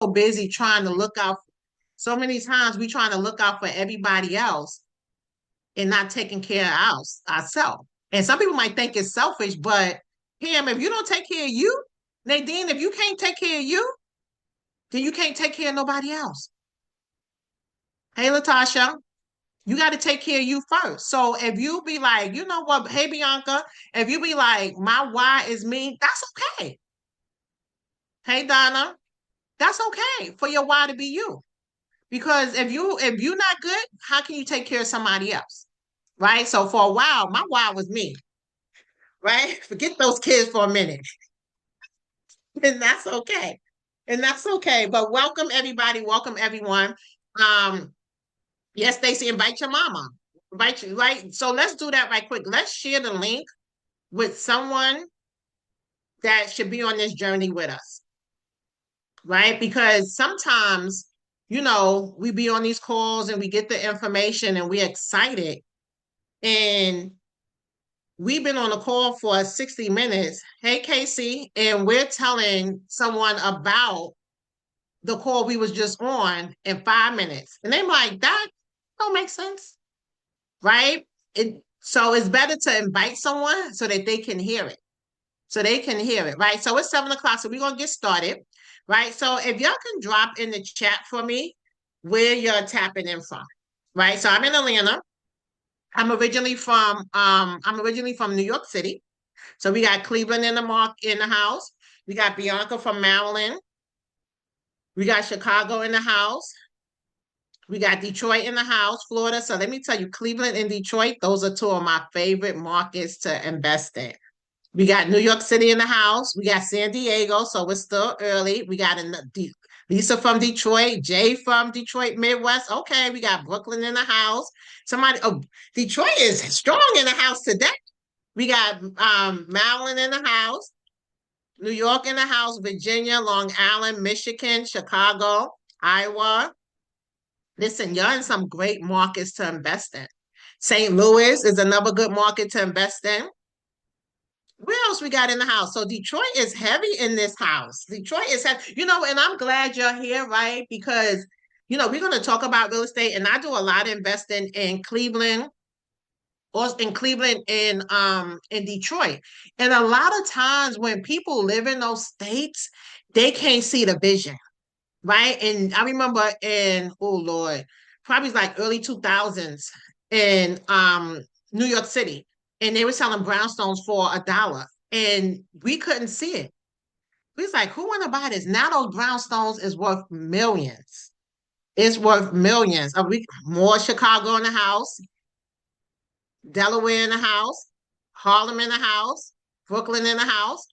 busy trying to look out. So many times we trying to look out for everybody else and not taking care of ourselves. And some people might think it's selfish, but Pam, if you don't take care of you, Nadine, if you can't take care of you, then you can't take care of nobody else. Hey, Latasha, you got to take care of you first. So if you be like, you know what, hey, Bianca, if you be like, my why is me, that's okay. Hey, Donna, that's okay for your why to be you. Because if you're not good, how can you take care of somebody else? Right? So for a while, my why was me, right? Forget those kids for a minute. And that's okay. And that's okay. But welcome everybody, welcome everyone. Um, yes, Stacy, invite your mama. Invite you, right? So let's do that right quick. Let's share the link with someone that should be on this journey with us, right? Because sometimes, we be on these calls and we get the information and we're excited. And we've been on a call for 60 minutes. Hey, Casey, and we're telling someone about the call we was just on in 5 minutes. And they're like, that don't make sense, right? So it's better to invite someone so that they can hear it. So they can hear it, right? So it's 7 o'clock. So we're gonna get started, right? So if y'all can drop in the chat for me where you're tapping in from, right? So I'm in Atlanta. I'm originally from New York City. So we got Cleveland in the house. We got Bianca from Maryland. We got Chicago in the house. We got Detroit in the house, Florida. So let me tell you, Cleveland and Detroit, those are two of my favorite markets to invest in. We got New York City in the house. We got San Diego, so it's still early. We got Lisa from Detroit, Jay from Detroit Midwest. Okay, we got Brooklyn in the house. Detroit is strong in the house today. We got Maryland in the house, New York in the house, Virginia, Long Island, Michigan, Chicago, Iowa. Listen, you're in some great markets to invest in. St. Louis is another good market to invest in. Where else we got in the house? So Detroit is heavy in this house. Detroit is heavy, and I'm glad you're here, right? Because, we're going to talk about real estate, and I do a lot of investing in Cleveland, or in Cleveland and in Detroit. And a lot of times when people live in those states, they can't see the vision, right? And I remember oh Lord, probably like early 2000s in New York City, and they were selling brownstones for $1, and we couldn't see it. We was like, who want to buy this? Now those brownstones is worth millions. It's worth millions. Are we more Chicago in the house? Delaware in the house, Harlem in the house, Brooklyn in the house.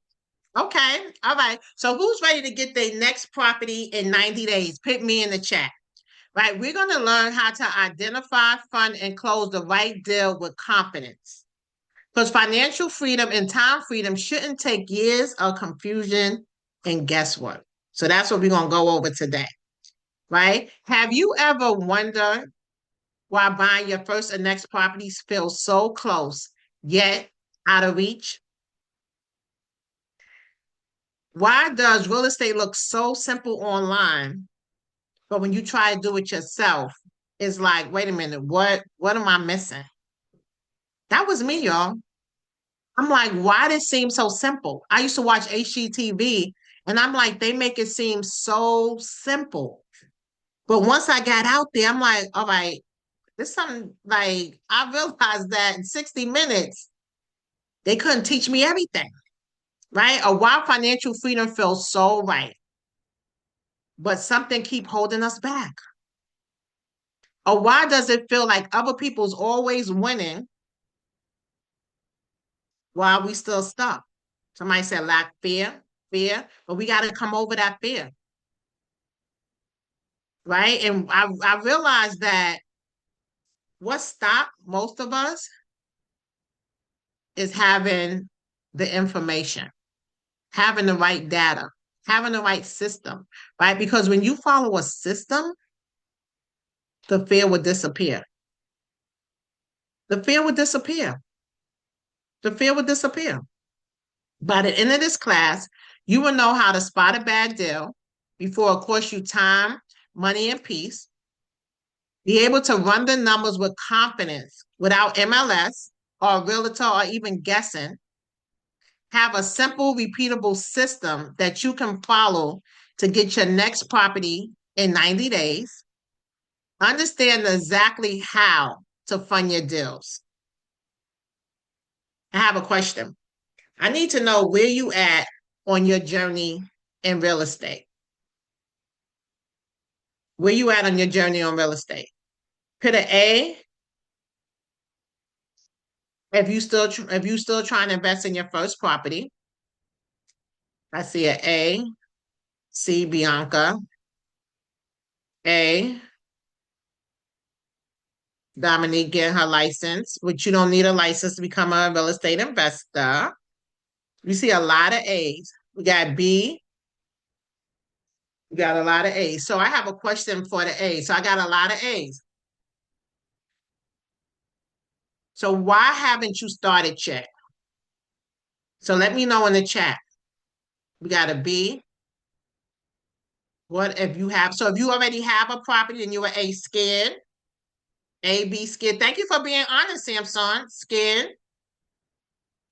Okay, all right. So who's ready to get their next property in 90 days? Put me in the chat. Right, we're going to learn how to identify, fund, and close the right deal with confidence. Because financial freedom and time freedom shouldn't take years of confusion and guesswork. So that's what we're going to go over today. Right? Have you ever wondered while buying your first and next properties feel so close, yet out of reach? Why does real estate look so simple online, but when you try to do it yourself, it's like, wait a minute, what am I missing? That was me, y'all. I'm like, why did it seem so simple? I used to watch HGTV, and I'm like, they make it seem so simple. But once I got out there, I'm like, all right, this something like I realized that in 60 minutes, they couldn't teach me everything, right? Or why financial freedom feels so right, but something keep holding us back. Or why does it feel like other people's always winning while we still stuck? Somebody said lack fear, but we got to come over that fear, right? And I realized that what stopped most of us is having the information, having the right data, having the right system, right? Because when you follow a system, the fear would disappear. The fear would disappear. The fear would disappear. By the end of this class, you will know how to spot a bad deal, before it costs you time, money, and peace. Be able to run the numbers with confidence without MLS or a realtor or even guessing. Have a simple, repeatable system that you can follow to get your next property in 90 days. Understand exactly how to fund your deals. I have a question. I need to know where you at on your journey in real estate. Where you at on your journey on real estate? Put an A if you still trying to invest in your first property. I see an A. C, Bianca. A, Dominique getting her license, which you don't need a license to become a real estate investor. We see a lot of A's. We got B. We got a lot of A's. So I have a question for the A's. So I got a lot of A's. So why haven't you started yet? So let me know in the chat. We got a B. What if you have, so if you already have a property and you are A, scared. A, B, scared. Thank you for being honest, Samson. Scared.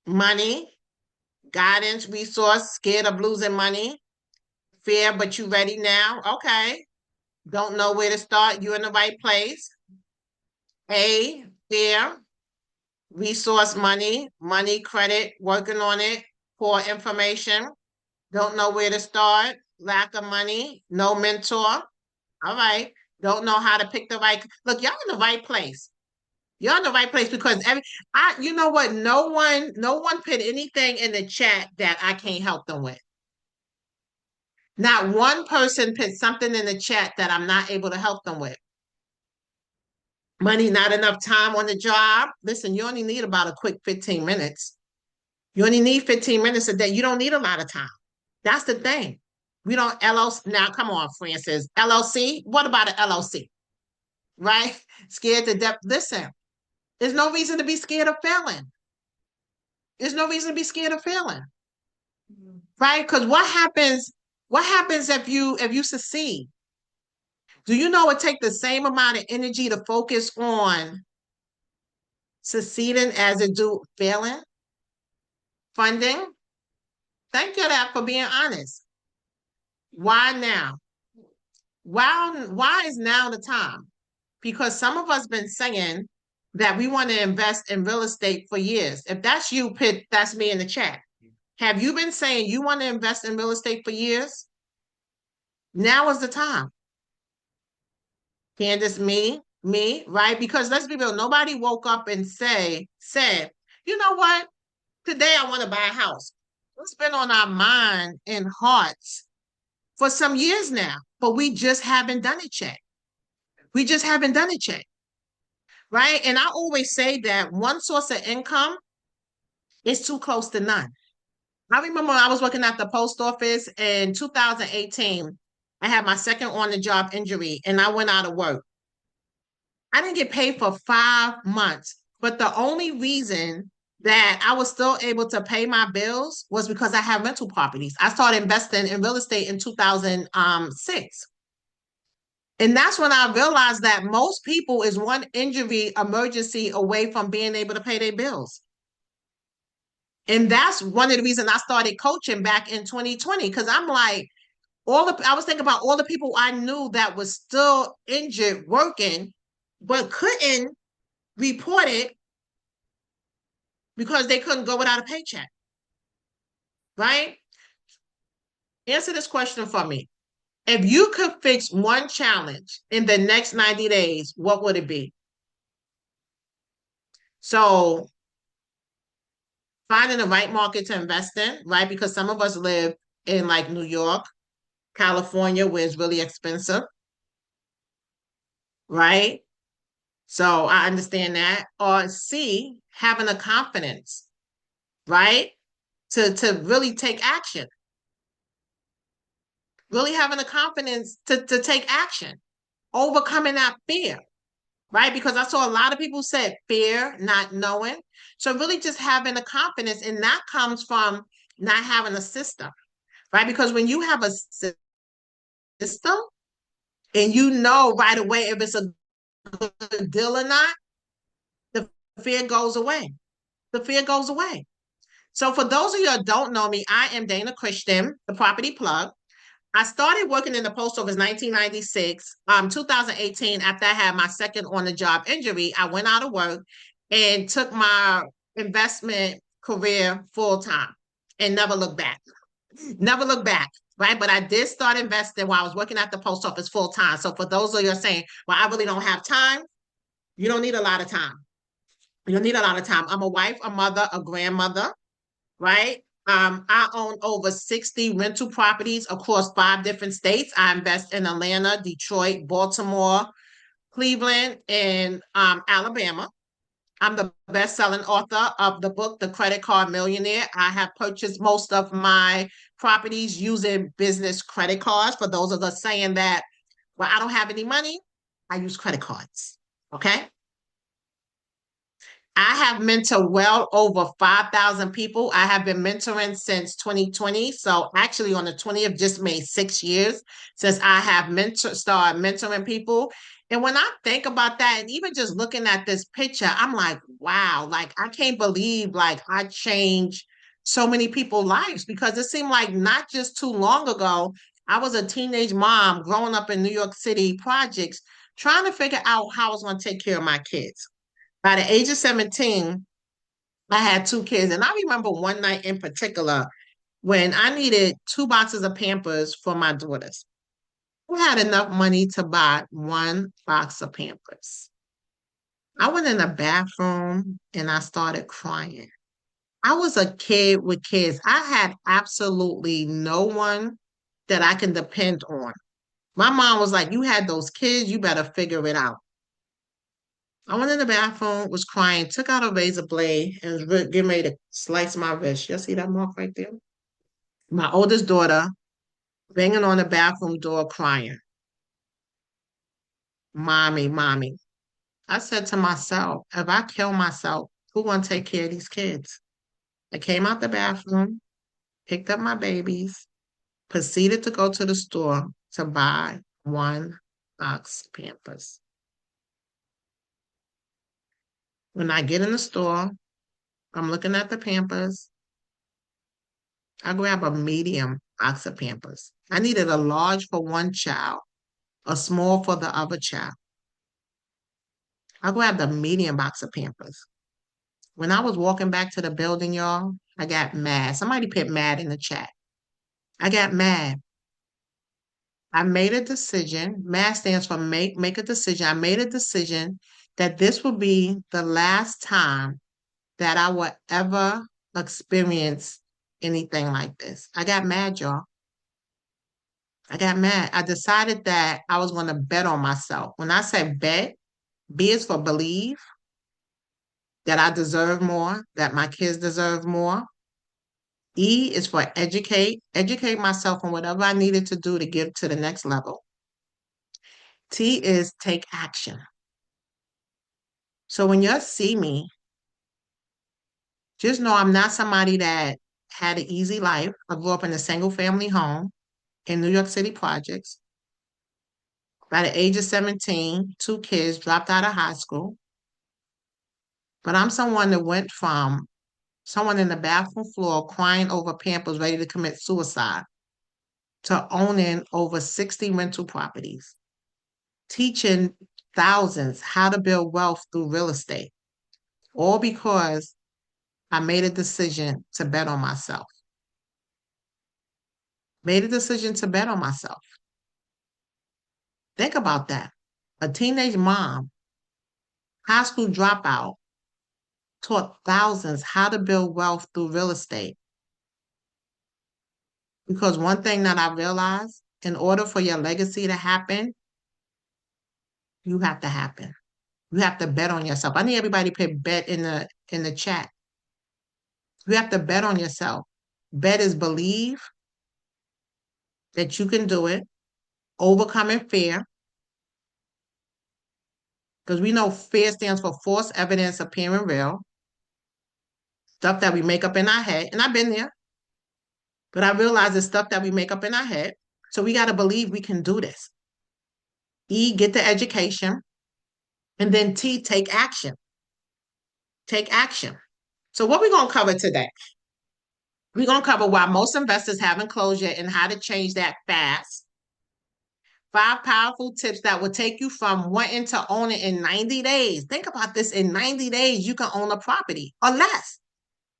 Money. Guidance, resource, scared of losing money. Fear, but you ready now? Okay. Don't know where to start. You're in the right place. A, fear, resource, money, credit, working on it, poor information. Don't know where to start. Lack of money, no mentor. All right. Don't know how to pick the right. Look, y'all in the right place. You're in the right place because you know what? No one put anything in the chat that I can't help them with. Not one person put something in the chat that I'm not able to help them with. Money, not enough time on the job. Listen, you only need about a quick 15 minutes. You only need 15 minutes a day. You don't need a lot of time. That's the thing. We don't LLC. Now, come on, Francis. LLC? What about an LLC? Right? Scared to death. Listen, there's no reason to be scared of failing. There's no reason to be scared of failing. Right? Because what happens if you succeed? Do you know it takes the same amount of energy to focus on succeeding as it do failing? Funding? Thank you that for being honest. Why now? Why is now the time? Because some of us been saying that we want to invest in real estate for years. If that's you, Pitt, that's me in the chat. Have you been saying you want to invest in real estate for years? Now is the time. Candace, me, right? Because let's be real, nobody woke up and said, you know what? Today I want to buy a house. It's been on our mind and hearts for some years now, but we just haven't done it yet. We just haven't done it yet, right? And I always say that one source of income is too close to none. I remember I was working at the post office in 2018. I had my second on-the-job injury and I went out of work. I didn't get paid for 5 months, but the only reason that I was still able to pay my bills was because I had rental properties. I started investing in real estate in 2006. And that's when I realized that most people is one injury emergency away from being able to pay their bills. And that's one of the reasons I started coaching back in 2020, because I'm like, I was thinking about all the people I knew that was still injured working, but couldn't report it because they couldn't go without a paycheck, right? Answer this question for me. If you could fix one challenge in the next 90 days, what would it be? So finding the right market to invest in, right? Because some of us live in like New York, California, where it's really expensive, right? So I understand that. Or C, having the confidence, right? To really take action. Really having the confidence to take action, overcoming that fear, right? Because I saw a lot of people said fear, not knowing. So really just having the confidence, and that comes from not having a system, right? Because when you have a system, system, and you know right away if it's a good deal or not, the fear goes away. The fear goes away. So for those of you that don't know me, I am Dana Christian, the property plug. I started working in the post office 1996, 2018, after I had my second on the job injury. I went out of work and took my investment career full time and never looked back. Never looked back, right? But I did start investing while I was working at the post office full time. So for those of you saying, well, I really don't have time, you don't need a lot of time. You don't need a lot of time. I'm a wife, a mother, a grandmother, right? I own over 60 rental properties across 5 different states. I invest in Atlanta, Detroit, Baltimore, Cleveland, and Alabama. I'm the best-selling author of the book, The Credit Card Millionaire. I have purchased most of my properties using business credit cards. For those of us saying that, well, I don't have any money, I use credit cards. Okay. I have mentored well over 5,000 people. I have been mentoring since 2020. So actually on the 20th, just made 6 years since I have started mentoring people. And when I think about that, and even just looking at this picture, I'm like, wow, like I can't believe like I changed so many people's lives because it seemed like not just too long ago, I was a teenage mom growing up in New York City projects, trying to figure out how I was going to take care of my kids. By the age of 17, I had 2 kids. And I remember one night in particular when I needed 2 boxes of Pampers for my daughters. I had enough money to buy 1 box of Pampers. I went in the bathroom and I started crying. I was a kid with kids. I had absolutely no one that I can depend on. My mom was like, you had those kids, you better figure it out. I went in the bathroom, was crying, took out a razor blade, and was getting ready to slice my wrist. You see that mark right there? My oldest daughter banging on the bathroom door crying, Mommy, mommy. I said to myself, if I kill myself, who gonna take care of these kids? I came out the bathroom, picked up my babies, proceeded to go to the store to buy 1 box of Pampers. When I get in the store, I'm looking at the Pampers. I grab a medium box of Pampers. I needed a large for one child, a small for the other child. I grabbed a medium box of Pampers. When I was walking back to the building, y'all, I got mad. Somebody put mad in the chat. I got mad. I made a decision. MAD stands for make a decision. I made a decision that this would be the last time that I would ever experience anything like this. I got mad, y'all. I got mad. I decided that I was going to bet on myself. When I say bet, B is for believe that I deserve more, that my kids deserve more. E is for educate myself on whatever I needed to do to get to the next level. T is take action. So when you see me, just know I'm not somebody that had an easy life. I grew up in a single family home in New York City projects. By the age of 17, 2 kids dropped out of high school. But I'm someone that went from someone in the bathroom floor crying over Pampers ready to commit suicide to owning over 60 rental properties, teaching thousands how to build wealth through real estate, all because I made a decision to bet on myself. Made a decision to bet on myself. Think about that. A teenage mom, high school dropout, taught thousands how to build wealth through real estate. Because one thing that I realized, in order for your legacy to happen, you have to happen. You have to bet on yourself. I need everybody to put bet in the chat. You have to bet on yourself. Bet is believe that you can do it, overcoming fear, because we know fear stands for false evidence appearing real, stuff that we make up in our head. And I've been there, but I realize it's stuff that we make up in our head. So we got to believe we can do this. E, get the education. And then T, take action. Take action. So what we going to cover today? We're going to cover why most investors haven't closed yet and how to change that fast. 5 powerful tips that will take you from wanting to own it in 90 days. Think about this. In 90 days, you can own a property or less.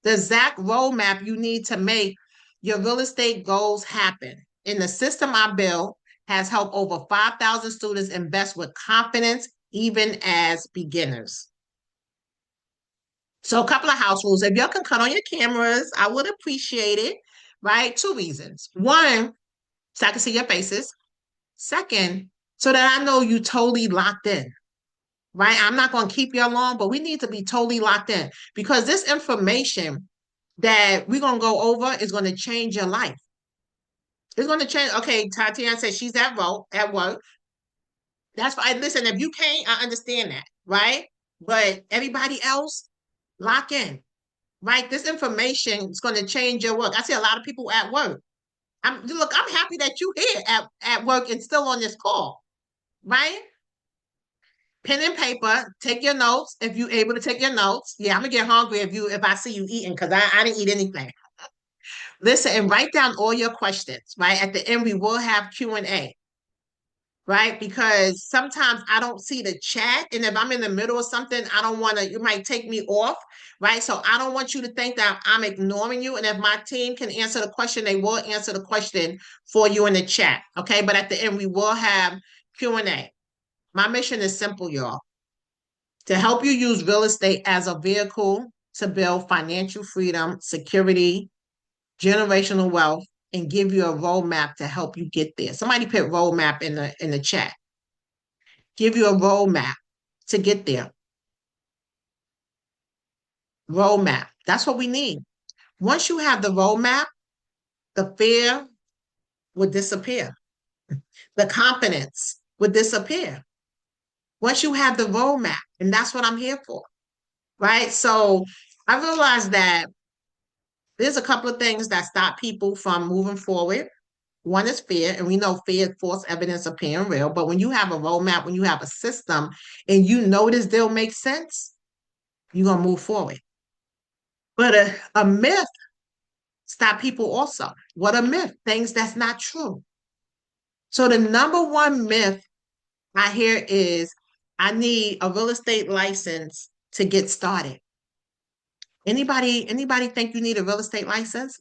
The exact roadmap you need to make your real estate goals happen. And the system I built has helped over 5,000 students invest with confidence, even as beginners. So a couple of house rules. If y'all can cut on your cameras, I would appreciate it, right? 2 reasons. 1, so I can see your faces. 2nd, so that I know you totally locked in, right? I'm not going to keep you long, but we need to be totally locked in because this information that we're going to go over is going to change your life. It's going to change. Okay, Tatiana says she's at work. That's fine. Listen, if you can't, I understand that, right? But everybody else, lock in, right? This information is going to change your work. I see a lot of people at work. Look, I'm happy that you here at work and still on this call, right? Pen and paper, take your notes if you're able to take your notes. Yeah, I'm gonna get hungry if I see you eating because I didn't eat anything. Listen and write down all your questions, right? At the end, we will have Q&A, right? Because sometimes I don't see the chat. And if I'm in the middle of something, I don't want to, you might take me off, right? So I don't want you to think that I'm ignoring you. And if my team can answer the question, they will answer the question for you in the chat, okay? But at the end, we will have Q&A. My mission is simple, y'all. To help you use real estate as a vehicle to build financial freedom, security, generational wealth, and give you a roadmap to help you get there. Somebody put roadmap in the chat. Give you a roadmap to get there. Roadmap. That's what we need. Once you have the roadmap, the fear will disappear. The confidence will disappear. Once you have the roadmap, and that's what I'm here for, right? So I realized that there's a couple of things that stop people from moving forward. One is fear, and we know fear is false evidence appearing real. But when you have a roadmap, when you have a system, and you know this deal makes sense, you're gonna move forward. But a myth stop people also. What a myth? Things that's not true. So the number one myth I hear is I need a real estate license to get started. Anybody think you need a real estate license?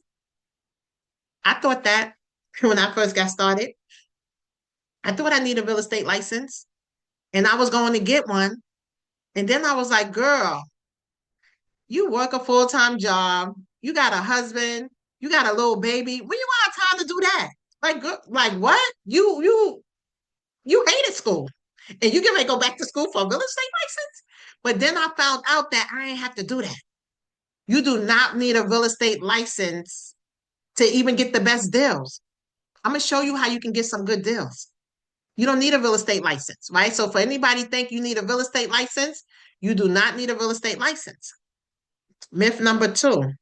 I thought that when I first got started. I thought I need a real estate license and I was going to get one. And then I was like, girl, you work a full-time job, you got a husband, you got a little baby. When you want time to do that? Like what? You hated school. And you get ready to go back to school for a real estate license? But then I found out that I ain't have to do that. You do not need a real estate license to even get the best deals. I'm gonna show you how you can get some good deals. You don't need a real estate license, right? So for anybody think you need a real estate license, you do not need a real estate license. Myth number 2,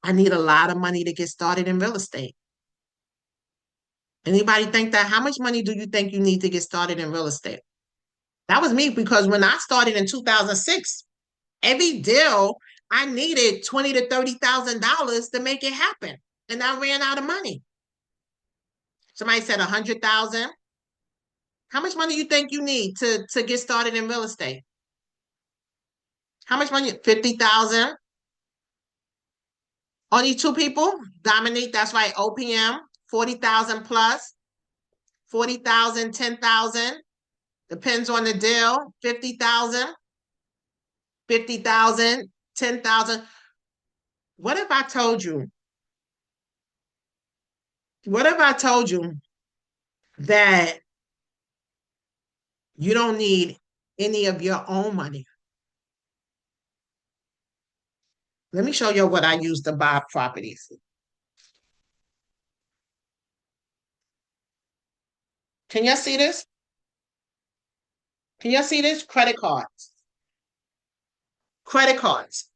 I need a lot of money to get started in real estate. Anybody think that? How much money do you think you need to get started in real estate? That was me because when I started in 2006, every deal I needed $20,000 to $30,000 to make it happen. And I ran out of money. Somebody said 100,000. How much money you think you need to get started in real estate? How much money? 50,000. Only 2 people? Dominique, that's right. OPM, 40,000 plus. 40,000, 10,000. Depends on the deal. 50,000. 50,000, 10,000. What if I told you? What if I told you that you don't need any of your own money? Let me show you what I use to buy properties. Can you see this? Can you see this? Credit cards. Credit cards.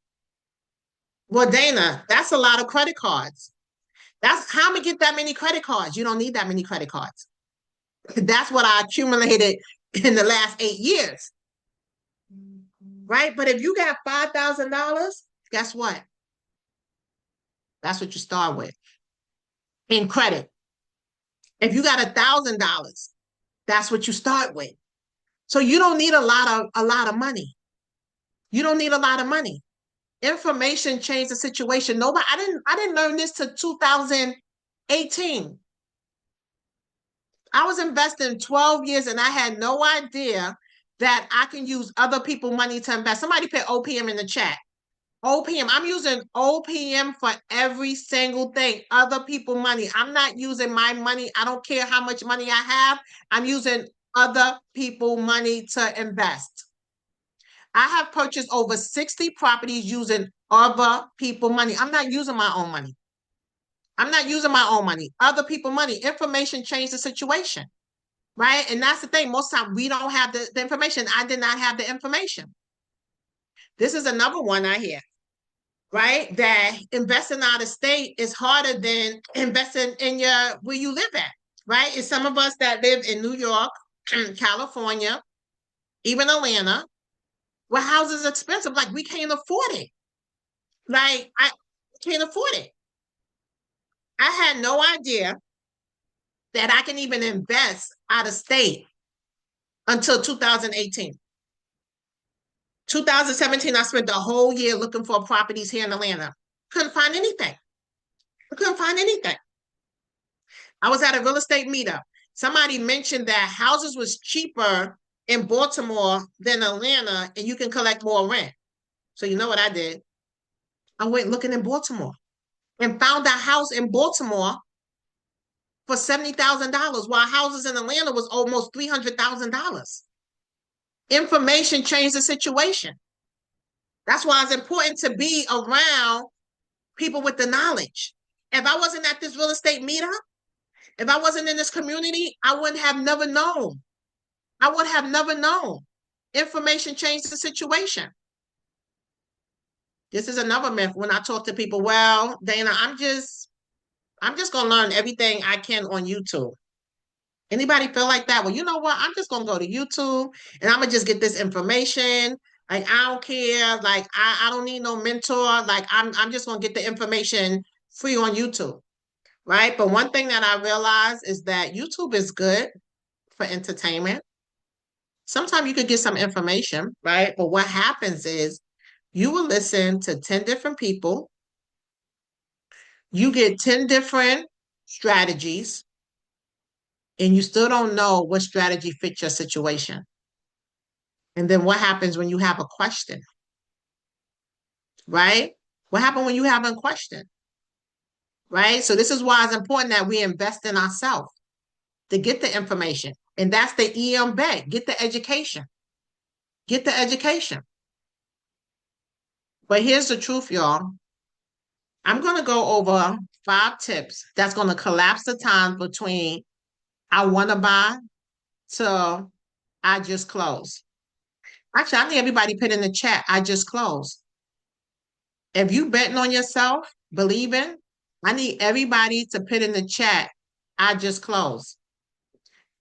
Well, Dana, that's a lot of credit cards. That's how I'm gonna get that many credit cards. You don't need that many credit cards. That's what I accumulated in the last 8 years. Right? But if you got $5,000, guess what? That's what you start with in credit. If you got $1,000, that's what you start with. So you don't need a lot of money. You don't need a lot of money. Information changed the situation. Nobody, I didn't learn this till 2018. I was investing 12 years and I had no idea that I can use other people's money to invest. Somebody put OPM in the chat. OPM. I'm using OPM for every single thing. Other people' money. I'm not using my money. I don't care how much money I have. I'm using other people' money to invest. I have purchased over 60 properties using other people' money. I'm not using my own money. I'm not using my own money. Other people' money. Information changed the situation, right? And that's the thing. Most time we don't have the information. I did not have the information. This is another one I hear, right? That investing out of state is harder than investing in your where you live at, right? It's some of us that live in New York, California, even Atlanta, where houses are expensive. Like we can't afford it. Like I can't afford it. I had no idea that I can even invest out of state until 2018. 2017, I spent the whole year looking for properties here in Atlanta. Couldn't find anything. I couldn't find anything. I was at a real estate meetup. Somebody mentioned that houses was cheaper in Baltimore than Atlanta, and you can collect more rent. So you know what I did? I went looking in Baltimore and found a house in Baltimore for $70,000, while houses in Atlanta was almost $300,000. Information changed the situation. That's why it's important to be around people with the knowledge. If I wasn't at this real estate meetup, if I wasn't in this community, I wouldn't have never known. I would have never known. Information changed the situation. This is another myth when I talk to people. Well, Dana, I'm just gonna learn everything I can on YouTube. Anybody feel like that? Well, you know what? I'm just gonna go to YouTube and I'm gonna just get this information. Like I don't care. Like I don't need no mentor. Like I'm just gonna get the information free on YouTube, right? But one thing that I realize is that YouTube is good for entertainment. Sometimes you could get some information, right? But what happens is you will listen to 10 different people, you get 10 different strategies, and you still don't know what strategy fits your situation. And then what happens when you have a question, right? What happened when you have a question, right? So this is why it's important that we invest in ourselves to get the information. And that's the EM bet. Get the education. Get the education. But here's the truth, y'all. I'm going to go over 5 tips that's going to collapse the time between I want to buy to I just close. Actually, I need everybody put in the chat, I just close. If you betting on yourself, believing, I need everybody to put in the chat, I just close.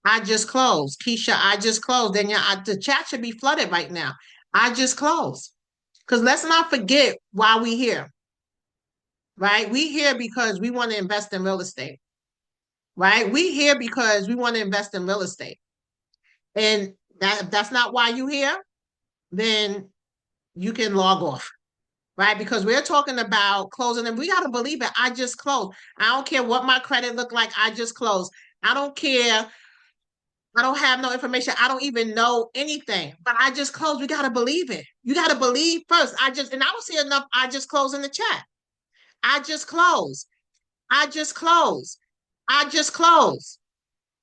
I just closed. Keisha, I just closed. Then the chat should be flooded right now. I just closed. Because let's not forget why we here, right? We here because we want to invest in real estate, right? We here because we want to invest in real estate. And that's not why you here, then you can log off, right? Because we're talking about closing and we got to believe it. I just closed. I don't care what my credit look like. I just closed. I don't care. I don't have no information. I don't even know anything, but I just closed. We got to believe it. You got to believe first. And I don't see enough. I just closed in the chat. I just closed. I just closed. I just closed.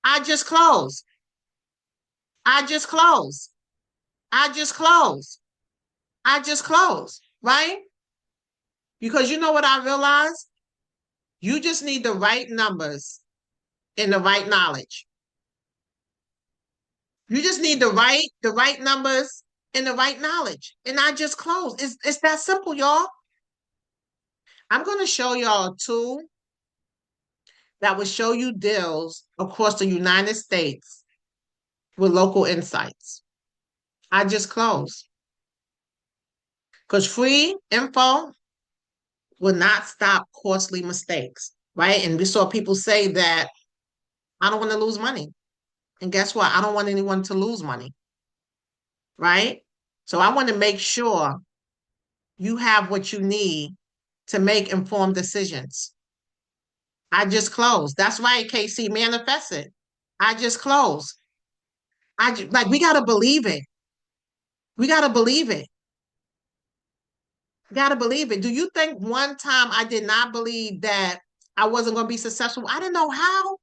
I just closed. I just closed. I just closed. I just closed, right? Because you know what I realized? You just need the right numbers and the right knowledge. You just need the right numbers and the right knowledge. And I just closed. It's that simple, y'all. I'm going to show y'all a tool that will show you deals across the United States with local insights. I just closed because free info will not stop costly mistakes, right? And we saw people say that I don't want to lose money. And guess what? I don't want anyone to lose money, right? So I want to make sure you have what you need to make informed decisions. I just closed. That's right, KC, manifest it. I just closed. Like we gotta believe it. We gotta believe it. Gotta believe it. Do you think one time I did not believe that I wasn't gonna be successful? I didn't know how.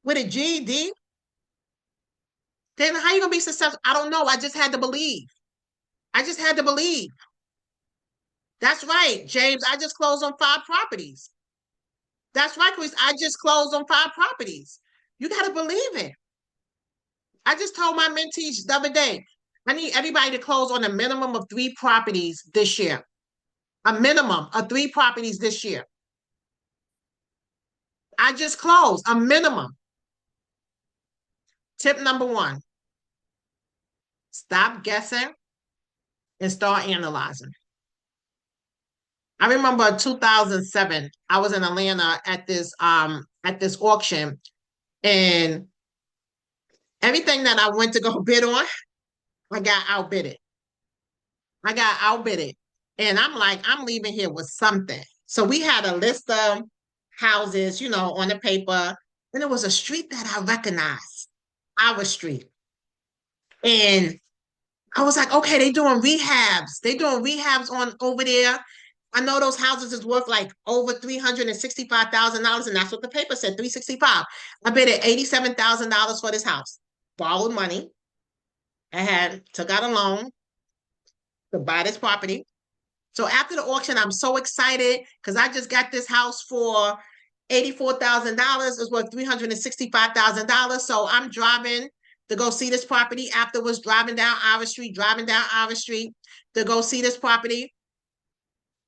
With a GED, then how you gonna be successful? I don't know. I just had to believe. I just had to believe. That's right, James. I just closed on 5 properties. That's right, Chris. I just closed on 5 properties. You gotta believe it. I just told my mentees the other day, I need everybody to close on a minimum of 3 properties this year. A minimum of 3 properties this year. I just closed a minimum. Tip number 1, stop guessing and start analyzing. I remember 2007, I was in Atlanta at this auction, and everything that I went to go bid on, I got outbidded. I got outbidded. And I'm like, I'm leaving here with something. So we had a list of houses, on the paper. And it was a street that I recognized, our street. And I was like, okay, they doing rehabs. They doing rehabs on over there. I know those houses is worth like over $365,000, and that's what the paper said, 365. I bid at $87,000 for this house. Borrowed money. I took out a loan to buy this property. So after the auction, I'm so excited because I just got this house for $84,000. It's worth $365,000. So I'm driving to go see this property. Afterwards, driving down our street to go see this property.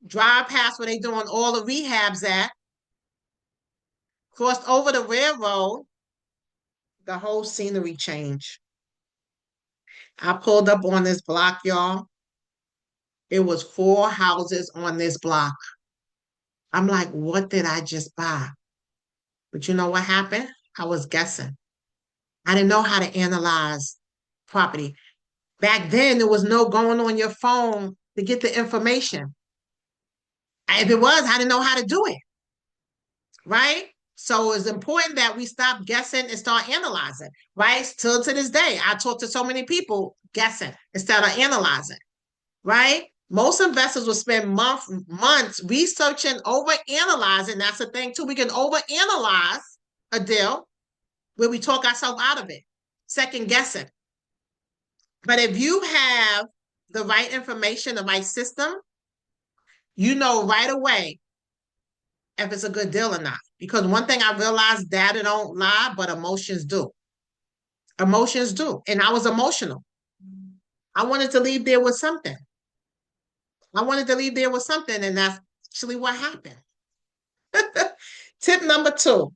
Drive past where they doing all the rehabs at. Crossed over the railroad. The whole scenery changed. I pulled up on this block, y'all. It was 4 houses on this block. I'm like, what did I just buy? But you know what happened? I was guessing. I didn't know how to analyze property. Back then, there was no going on your phone to get the information. If it was, I didn't know how to do it. Right? So it's important that we stop guessing and start analyzing. Right? Still to this day, I talk to so many people guessing instead of analyzing. Right? Most investors will spend months researching, over analyzing. That's the thing too. We can over analyze a deal where we talk ourselves out of it, second guessing. But if you have the right information, the right system, you know right away if it's a good deal or not. Because one thing I realized, data don't lie, but emotions do. Emotions do. And I was emotional. I wanted to leave there with something. And that's actually what happened. Tip number 2,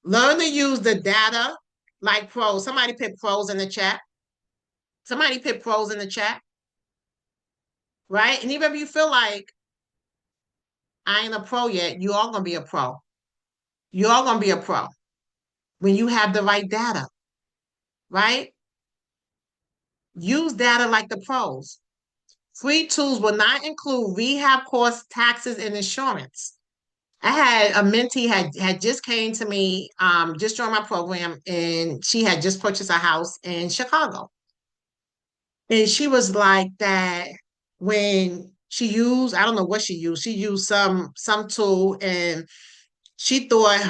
learn to use the data like pros. Somebody put pros in the chat. Right? And even if you feel like I ain't a pro yet, you are going to be a pro. You are going to be a pro when you have the right data, right? Use data like the pros. Free tools will not include rehab costs, taxes, and insurance. I had a mentee had just came to me, just joined my program, and she had just purchased a house in Chicago. And she was like that when she used, I don't know what she used some tool, and she thought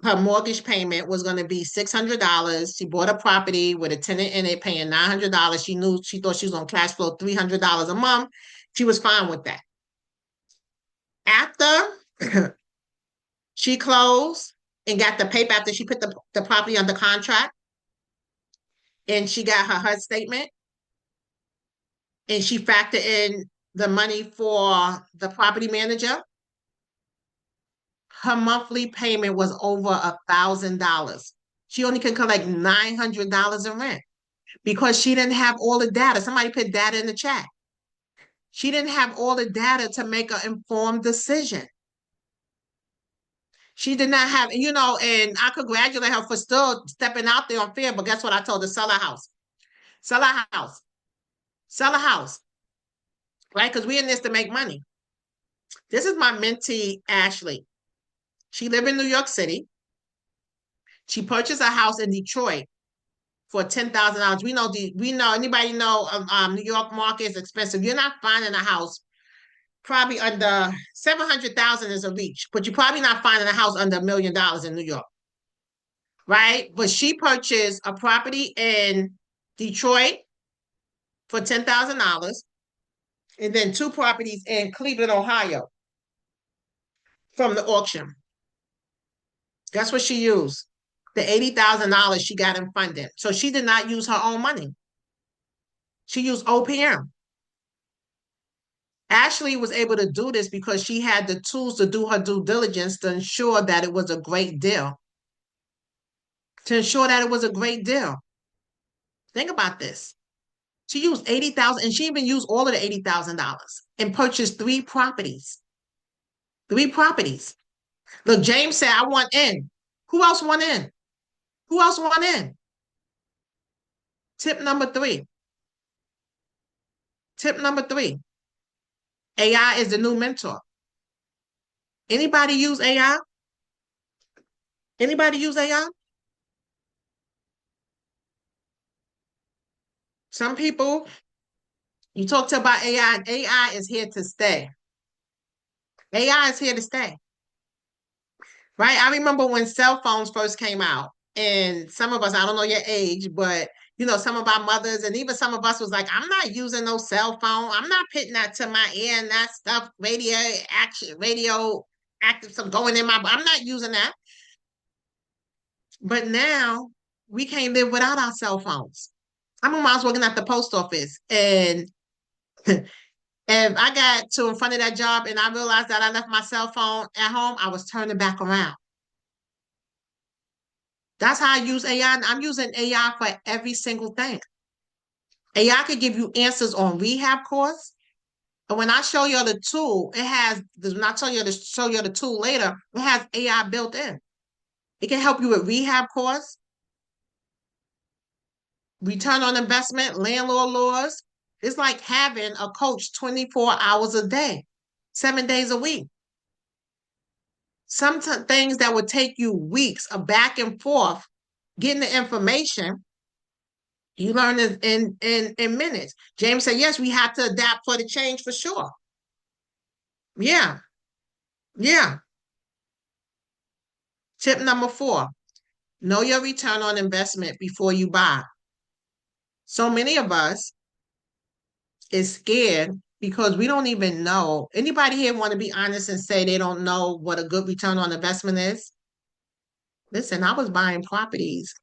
her mortgage payment was going to be $600. She bought a property with a tenant in it paying $900. She thought she was on cash flow $300 a month. She was fine with that. After she closed and got the paper, after she put the property under contract, and she got her HUD statement, and she factored in the money for the property manager, her monthly payment was over $1,000. She only could collect $900 in rent because she didn't have all the data. Somebody put data in the chat. She didn't have all the data to make an informed decision. She did not have, and I congratulate her for still stepping out there on fear. But guess what I told her? Sell a house. Sell a house. Sell a house. Right? Because we're in this to make money. This is my mentee, Ashley. She lived in New York City. She purchased a house in Detroit for $10,000. Anybody know New York market is expensive. You're not finding a house probably under 700,000 is a reach, but you're probably not finding a house under $1 million in New York, right? But she purchased a property in Detroit for $10,000, and then 2 properties in Cleveland, Ohio, from the auction. That's what she used. The $80,000 she got in funding. So she did not use her own money. She used OPM. Ashley was able to do this because she had the tools to do her due diligence to ensure that it was a great deal. To ensure that it was a great deal. Think about this. She used $80,000, and she even used all of the $80,000 and purchased 3 properties. 3 properties. Look, James said, I want in. Who else want in? Who else want in? Tip number 3. Tip number 3. AI is the new mentor. Anybody use AI? Anybody use AI? Some people, you talk to about AI, and AI is here to stay. AI is here to stay. Right? I remember when cell phones first came out, and some of us, I don't know your age, but some of our mothers and even some of us was like, I'm not using no cell phone. I'm not putting that to my ear and that stuff, radio active stuff going in I'm not using that. But now we can't live without our cell phones. I remember I was working at the post office, and and I got to in front of that job and I realized that I left my cell phone at home, I was turning back around. That's how I use AI. I'm using AI for every single thing. AI could give you answers on rehab course. And when I show you the tool, when I tell you to show you the tool later, it has AI built in. It can help you with rehab course, return on investment, landlord laws. It's like having a coach 24 hours a day, 7 days a week. Some things that would take you weeks of back and forth getting the information, you learn it in minutes. James said, yes, we have to adapt for the change for sure. Yeah. Yeah. Tip number 4, know your return on investment before you buy. So many of us is scared because we don't even know. Anybody here want to be honest and say they don't know what a good return on investment is? Listen, I was buying properties.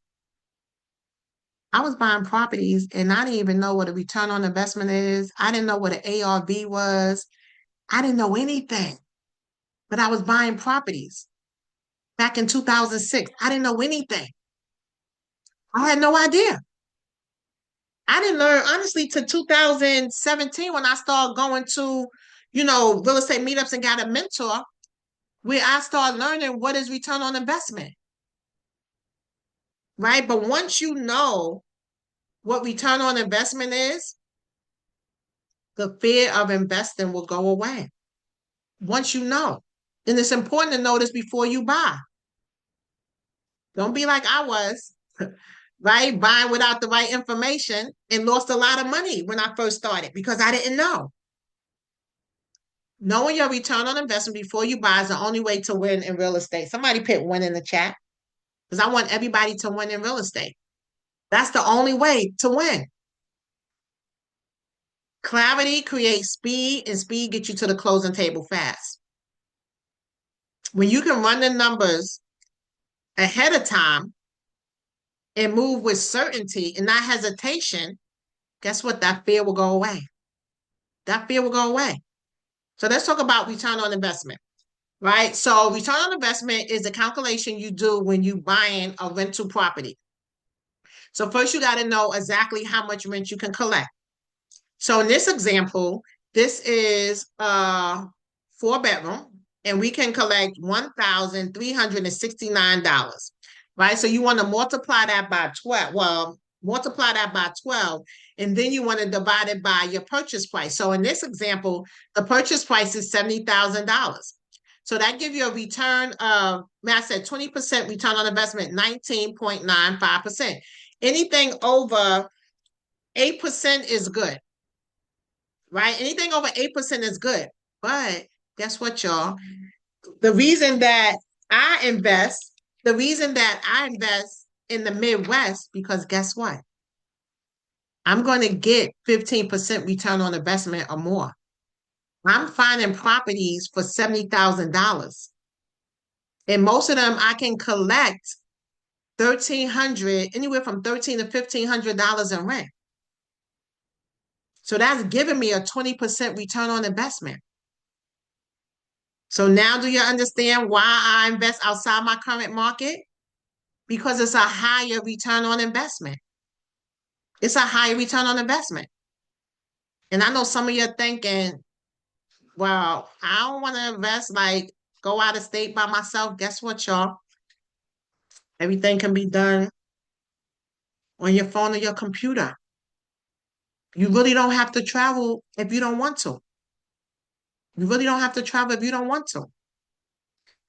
And I didn't even know what a return on investment is. I didn't know what an ARV was. I didn't know anything, but I was buying properties back in 2006. I didn't know anything. I had no idea. I didn't learn, honestly, to 2017 when I started going to, real estate meetups and got a mentor where I started learning what is return on investment, right? But once you know what return on investment is, the fear of investing will go away. Once you know. And it's important to know this before you buy. Don't be like I was, right? Buying without the right information and lost a lot of money when I first started because I didn't know. Knowing your return on investment before you buy is the only way to win in real estate. Somebody put win in the chat because I want everybody to win in real estate. That's the only way to win. Clarity creates speed, and speed gets you to the closing table fast. When you can run the numbers ahead of time and move with certainty and not hesitation, guess what? That fear will go away. That fear will go away. So let's talk about return on investment. right? So return on investment is a calculation you do when you buying a rental property. So first you got to know exactly how much rent you can collect. So in this example, this is a 4 bedroom and we can collect $1,369, right? So you want to multiply that by 12. Well, multiply that by 12, and then you want to divide it by your purchase price. So in this example, the purchase price is $70,000. So that gives you a return of, I said 20% return on investment, 19.95%. Anything over 8% is good, right? Anything over 8% is good. But guess what, y'all? The reason that the reason that I invest in the Midwest, because guess what? I'm going to get 15% return on investment or more. I'm finding properties for $70,000. And most of them I can collect 1,300, anywhere from 13 to $1,500 in rent. So that's giving me a 20% return on investment. So now do you understand why I invest outside my current market? Because it's a higher return on investment. It's a higher return on investment. And I know some of you are thinking, well, I don't want to invest, like go out of state by myself. Guess what, y'all? Everything can be done on your phone or your computer. You really don't have to travel if you don't want to. You really don't have to travel if you don't want to.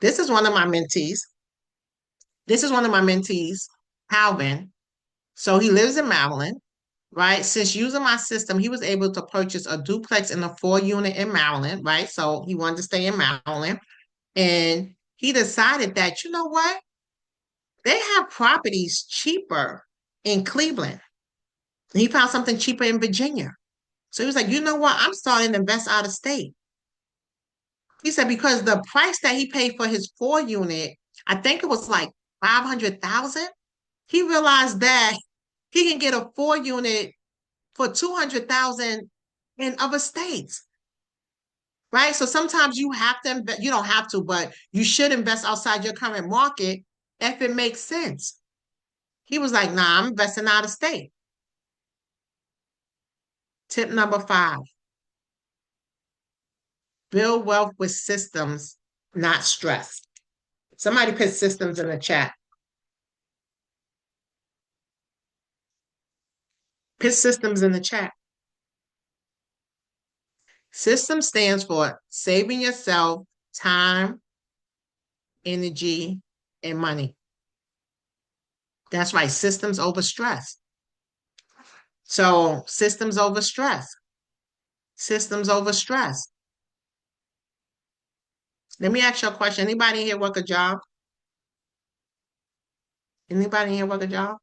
This is one of my mentees. This is one of my mentees, Calvin. So he lives in Maryland, right? Since using my system, he was able to purchase a duplex in a 4 unit in Maryland, right? So he wanted to stay in Maryland. And he decided that, you know what? They have properties cheaper in Cleveland. And he found something cheaper in Virginia. So he was like, you know what? I'm starting to invest out of state. He said, because the price that he paid for his 4 unit, I think it was like 500,000. He realized that he can get a 4 unit for 200,000 in other states, right? So sometimes you have to invest, you don't have to, but you should invest outside your current market if it makes sense. He was like, nah, I'm investing out of state. Tip number 5, build wealth with systems, not stress. Somebody put systems in the chat. Put systems in the chat. System stands for saving yourself time, energy, and money. That's right, systems over stress. So systems over stress. Systems over stress. Let me ask you a question. Anybody here work a job? Anybody here work a job?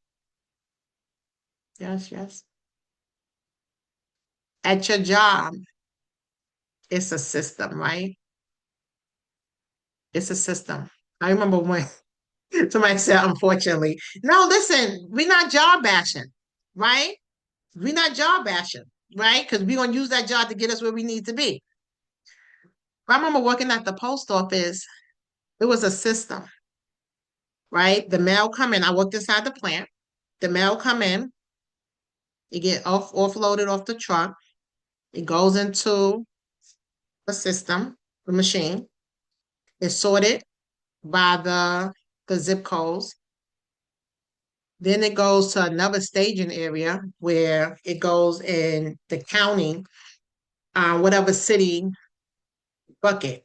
Yes, yes. At your job, it's a system, right? It's a system. I remember when somebody said, unfortunately, no, listen, we're not job bashing, right? We're not job bashing, right? Because we're going to use that job to get us where we need to be. I remember working at the post office. It was a system, right? The mail come in. I worked inside the plant. The mail come in. It get offloaded off the truck. It goes into a system, the machine. It's sorted by the zip codes. Then it goes to another staging area where it goes in the county, whatever city bucket.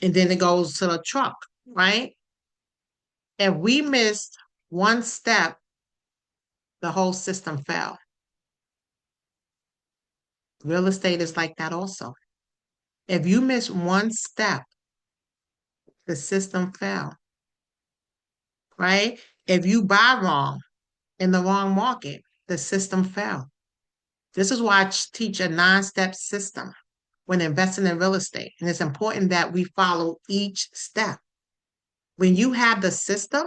And then it goes to the truck, right? If we missed one step, the whole system fell. Real estate is like that also. If you miss one step, the system fell, right? If you buy wrong in the wrong market, the system fell. This is why I teach a 9-step system when investing in real estate. And it's important that we follow each step. When you have the system,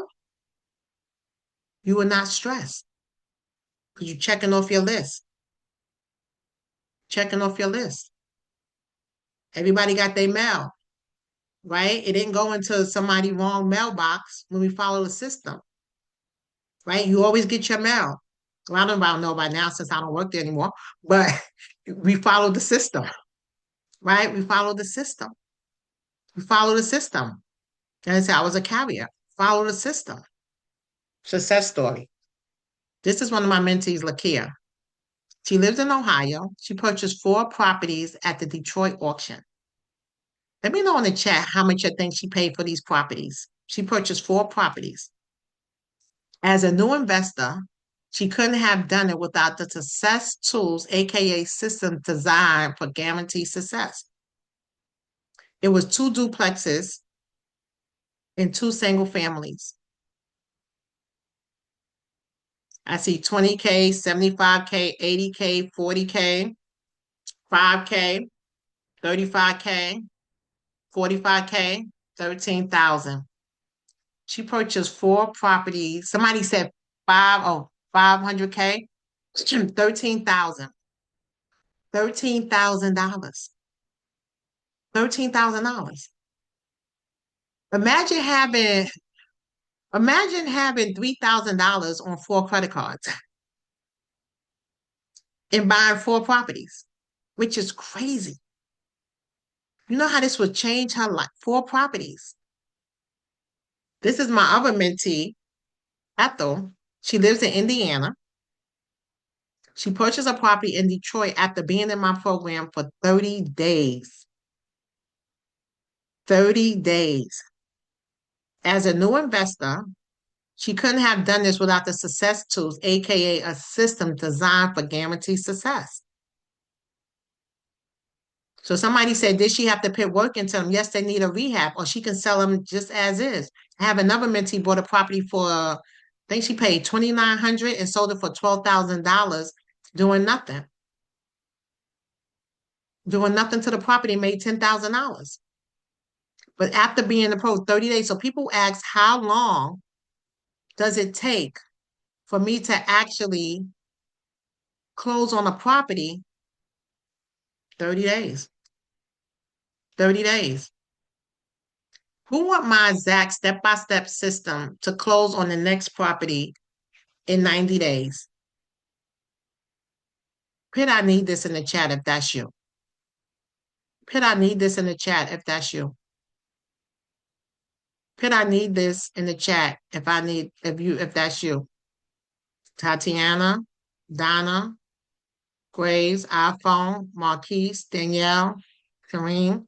you are not stressed because you're checking off your list. Checking off your list. Everybody got their mail. right? It didn't go into somebody wrong mailbox when we follow the system, right? You always get your mail. Well, I don't know by now since I don't work there anymore, but we follow the system, right? We follow the system. We follow the system. And I said, I was a carrier. Follow the system. Success story. This is one of my mentees, Lakia. She lives in Ohio. She purchased 4 properties at the Detroit auction. Let me know in the chat how much you think she paid for these properties. She purchased 4 properties. As a new investor, she couldn't have done it without the success tools, aka system designed for guaranteed success. It was 2 duplexes and 2 single families. I see 20K, 75K, 80K, 40K, 5K, 35K, 45K, 13,000. She purchased 4 properties. Somebody said 500K, 13,000. $13,000. $13,000. Imagine having imagine having $3,000 on 4 credit cards and buying 4 properties, which is crazy. You know how this would change her life? 4 properties. This is my other mentee, Ethel. She lives in Indiana. She purchased a property in Detroit after being in my program for 30 days. 30 days. As a new investor, she couldn't have done this without the success tools, aka a system designed for guaranteed success. So somebody said, did she have to put work into them? Yes, they need a rehab, or she can sell them just as is. I have another mentee bought a property for, I think she paid $2,900 and sold it for $12,000, doing nothing. Doing nothing to the property, made $10,000. But after being in the pro 30 days, so people ask, how long does it take for me to actually close on a property? 30 days. 30 days. Who want my exact step-by-step system to close on the next property in 90 days? Put I need this in the chat if that's you. Put I need this in the chat if that's you. Put I need this in the chat if that's you. Tatiana, Donna, Graves, iPhone, Marquise, Danielle, Kareem.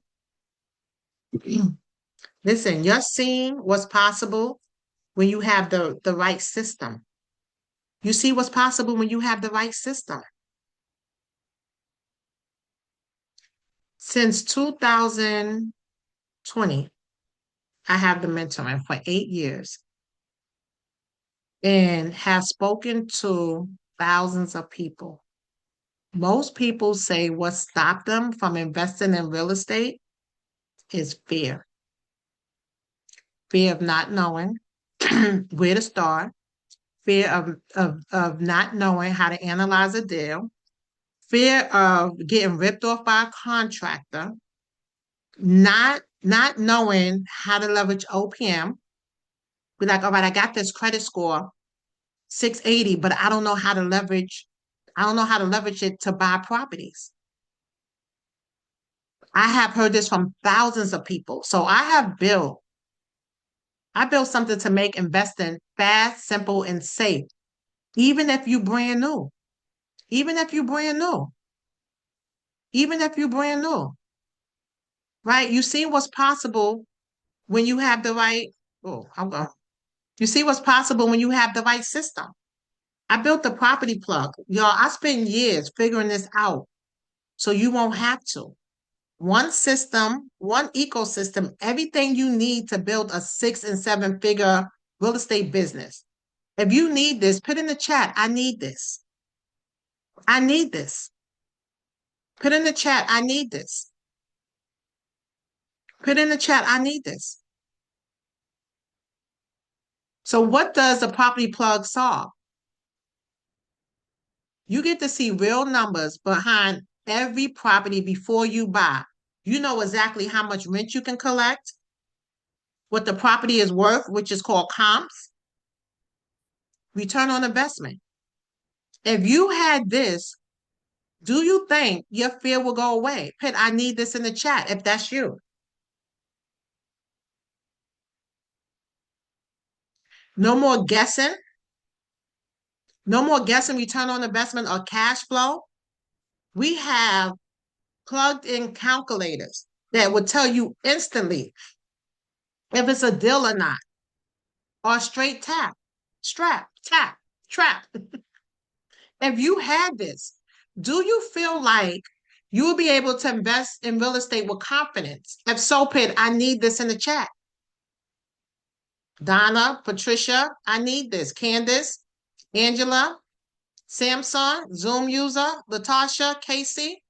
Listen, you're seeing what's possible when you have the right system. You see what's possible when you have the right system. Since 2020, I have been mentoring for 8 years and have spoken to thousands of people. Most people say what stopped them from investing in real estate is fear. Fear of not knowing where to start, fear of not knowing how to analyze a deal, fear of getting ripped off by a contractor, not knowing how to leverage OPM. Be like, all right, I got this credit score, 680, but I don't know how to leverage it to buy properties. I have heard this from thousands of people. So I built something to make investing fast, simple, and safe, even if you brand new. Even if you brand new. Even if you brand new. Right? You see what's possible when you have the right, oh, I'm going. You see what's possible when you have the right system. I built the property plug. Y'all, I spent years figuring this out so you won't have to. One system, one ecosystem, everything you need to build a 6 and 7 figure real estate business. If you need this, put in the chat, I need this. I need this. Put in the chat, I need this. Put in the chat, I need this. So what does the property plug solve? You get to see real numbers behind every property before you buy. You know exactly how much rent you can collect. what the property is worth, which is called comps, return on investment. If you had this, do you think your fear will go away? Put I need this in the chat if that's you. No more guessing. No more guessing return on investment or cash flow. We have plugged in calculators that would tell you instantly if it's a deal or not, or straight tap, strap, tap, trap. If you had this, do you feel like you will be able to invest in real estate with confidence? If so, Pitt, I need this in the chat. Donna, Patricia, I need this. Candace, Angela, Samson, Zoom user, Latasha, Casey.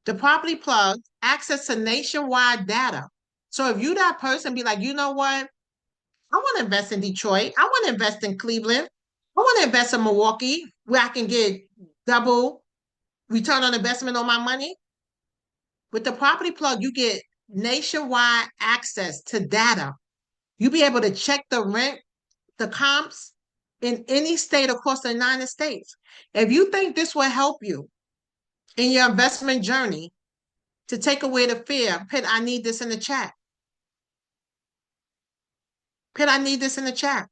The property plug access to nationwide data. So if you that person be like, you know what? I want to invest in Detroit. I want to invest in Cleveland. I want to invest in Milwaukee where I can get double return on investment on my money. With the property plug, you get nationwide access to data. You be able to check the rent, the comps in any state across the United States. If you think this will help you in your investment journey to take away the fear, Pitt, I need this in the chat. Pitt, I need this in the chat.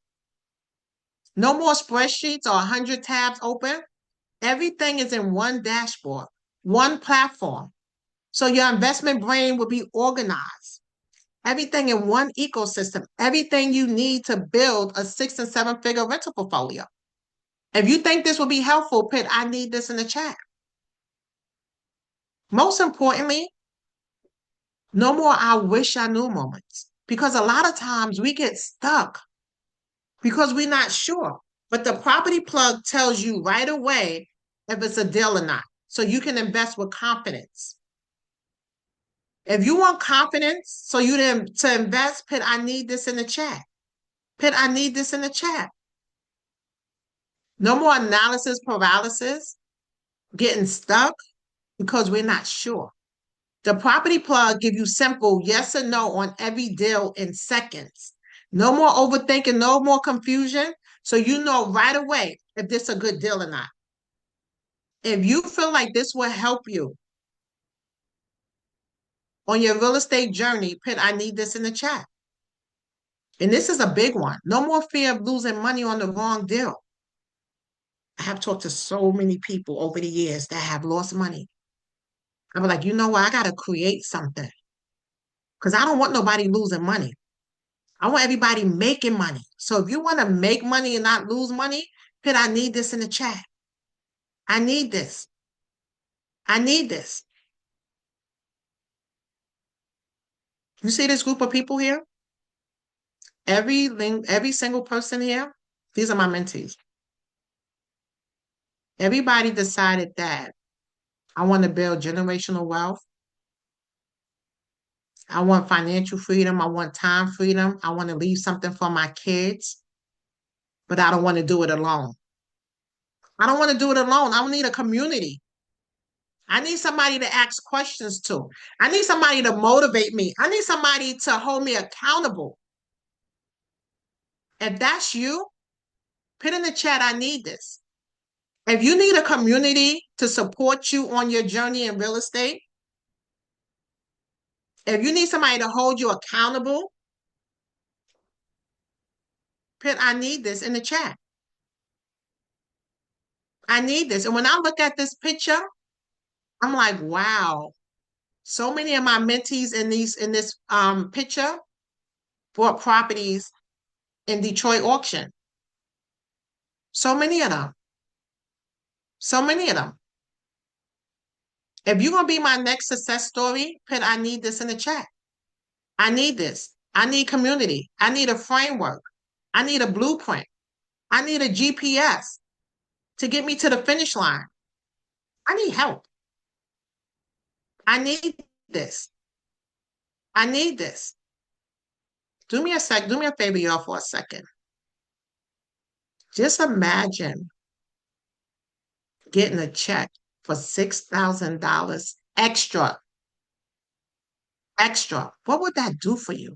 No more spreadsheets or 100 tabs open. Everything is in one dashboard, one platform. So your investment brain will be organized. Everything in one ecosystem, everything you need to build a 6 and 7 figure rental portfolio. If you think this will be helpful, Pitt, I need this in the chat. Most importantly, no more I wish I knew moments. Because a lot of times we get stuck because we're not sure. But the property plug tells you right away if it's a deal or not. So you can invest with confidence. If you want confidence, so you didn't to invest, Pitt, I need this in the chat. Pitt, I need this in the chat. No more analysis paralysis, getting stuck because we're not sure. The property plug give you simple yes or no on every deal in seconds. No more overthinking, no more confusion. So you know right away if this is a good deal or not. If you feel like this will help you on your real estate journey, Pitt, I need this in the chat. And this is a big one. No more fear of losing money on the wrong deal. I have talked to so many people over the years that have lost money. I'm like, you know what? I got to create something because I don't want nobody losing money. I want everybody making money. So if you want to make money and not lose money, Pitt, I need this in the chat. I need this. I need this. You see this group of people here? Every single person here, these are my mentees. Everybody decided that I want to build generational wealth. I want financial freedom. I want time freedom. I want to leave something for my kids, but I don't want to do it alone. I don't want to do it alone. I need a community. I need somebody to ask questions to. I need somebody to motivate me. I need somebody to hold me accountable. If that's you, put in the chat, I need this. If you need a community to support you on your journey in real estate, if you need somebody to hold you accountable, put I need this in the chat. I need this. And when I look at this picture, I'm like, wow, so many of my mentees in this picture bought properties in Detroit auction. So many of them. So many of them. If you're gonna be my next success story, put I need this in the chat. I need this. I need community. I need a framework. I need a blueprint. I need a GPS to get me to the finish line. I need help. I need this. I need this. Do me a favor, y'all, for a second. Just imagine getting a check for $6,000 extra, extra. What would that do for you?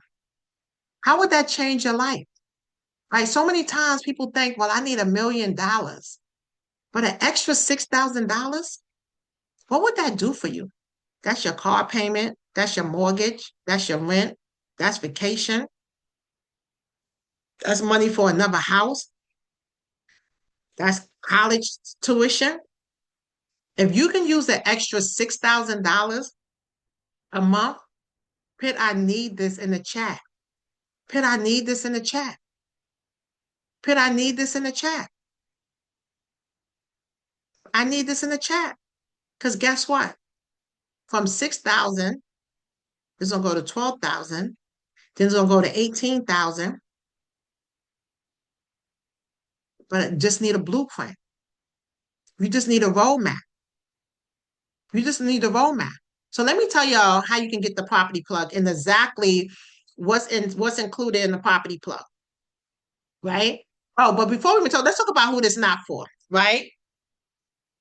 How would that change your life? Right? So many times people think, well, I need $1 million, but an extra $6,000, what would that do for you? That's your car payment, that's your mortgage, that's your rent, that's vacation, that's money for another house, that's college tuition. If you can use the extra $6,000 a month, put I need this in the chat. Put I need this in the chat. Put I need this in the chat. I need this in the chat. Because guess what? From 6,000, it's gonna go to 12,000, then it's gonna go to 18,000, but just need a blueprint. You just need a roadmap. You just need a roadmap. So let me tell y'all how you can get the property plug and exactly what's included in the property plug, right? Oh, but before we talk, let's talk about who this is not for, right?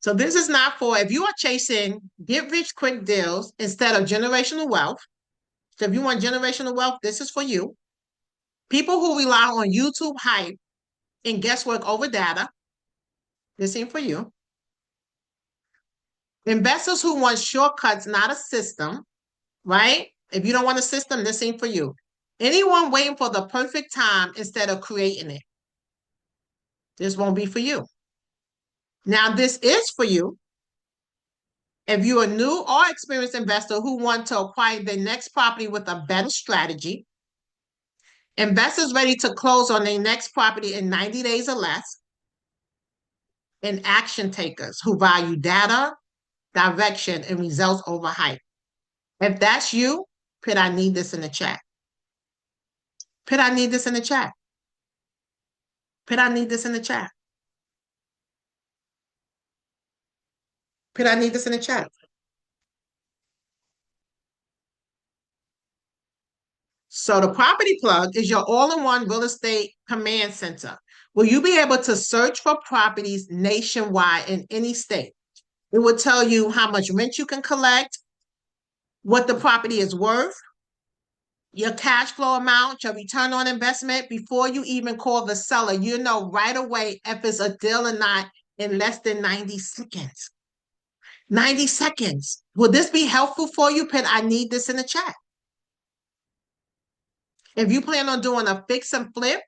So this is not for if you are chasing get rich quick deals instead of generational wealth. So if you want generational wealth, this is for you. People who rely on YouTube hype and guesswork over data, this ain't for you. Investors who want shortcuts, not a system, right? If you don't want a system, this ain't for you. Anyone waiting for the perfect time instead of creating it, this won't be for you. Now, this is for you if you're a new or experienced investor who want to acquire the next property with a better strategy, investors ready to close on their next property in 90 days or less, and action takers who value data, direction, and results over hype. If that's you, put I need this in the chat. Put I need this in the chat. Put I need this in the chat. Put I need this in the chat. So the property plug is your all-in-one real estate command center. Will you be able to search for properties nationwide in any state? It will tell you how much rent you can collect, what the property is worth, your cash flow amount, your return on investment before you even call the seller. You know right away if it's a deal or not in less than 90 seconds. 90 seconds. Will this be helpful for you? Put I need this in the chat. If you plan on doing a fix and flip,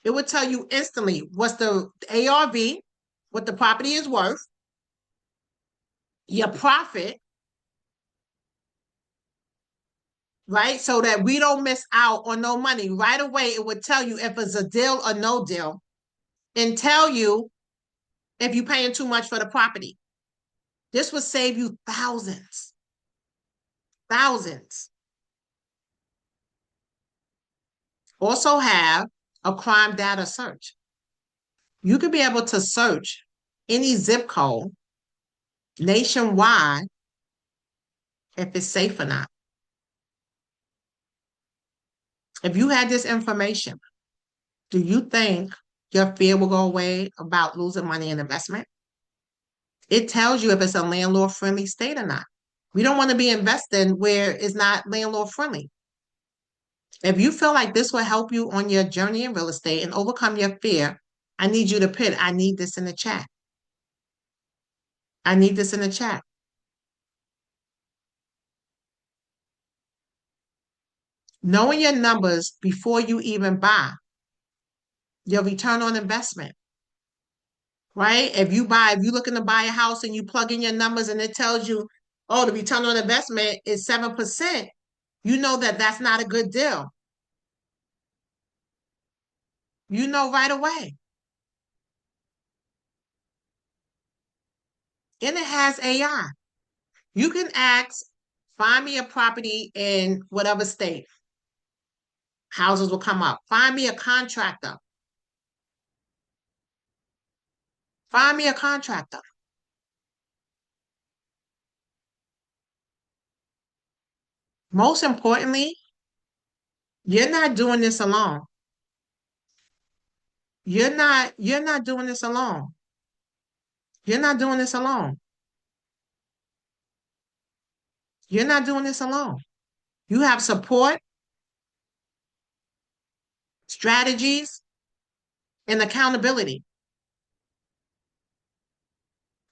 it would tell you instantly what's the ARV, what the property is worth, your profit, right? So that we don't miss out on no money. Right away, it would tell you if it's a deal or no deal and tell you if you're paying too much for the property. This would save you thousands. Thousands. Also have a crime data search. You could be able to search any zip code nationwide if it's safe or not. If you had this information, do you think your fear will go away about losing money in investment? It tells you if it's a landlord-friendly state or not. We don't want to be investing where it's not landlord-friendly. If you feel like this will help you on your journey in real estate and overcome your fear, I need you to put, I need this in the chat. I need this in the chat. Knowing your numbers before you even buy, your return on investment, right? If you're looking to buy a house and you plug in your numbers and it tells you, oh, the return on investment is 7%, you know that that's not a good deal. You know right away. And it has AI. You can ask, find me a property in whatever state. Houses will come up. Find me a contractor. Find me a contractor. Most importantly, you're not doing this alone. You're not doing this alone. You're not doing this alone. You're not doing this alone. You have support, strategies, and accountability.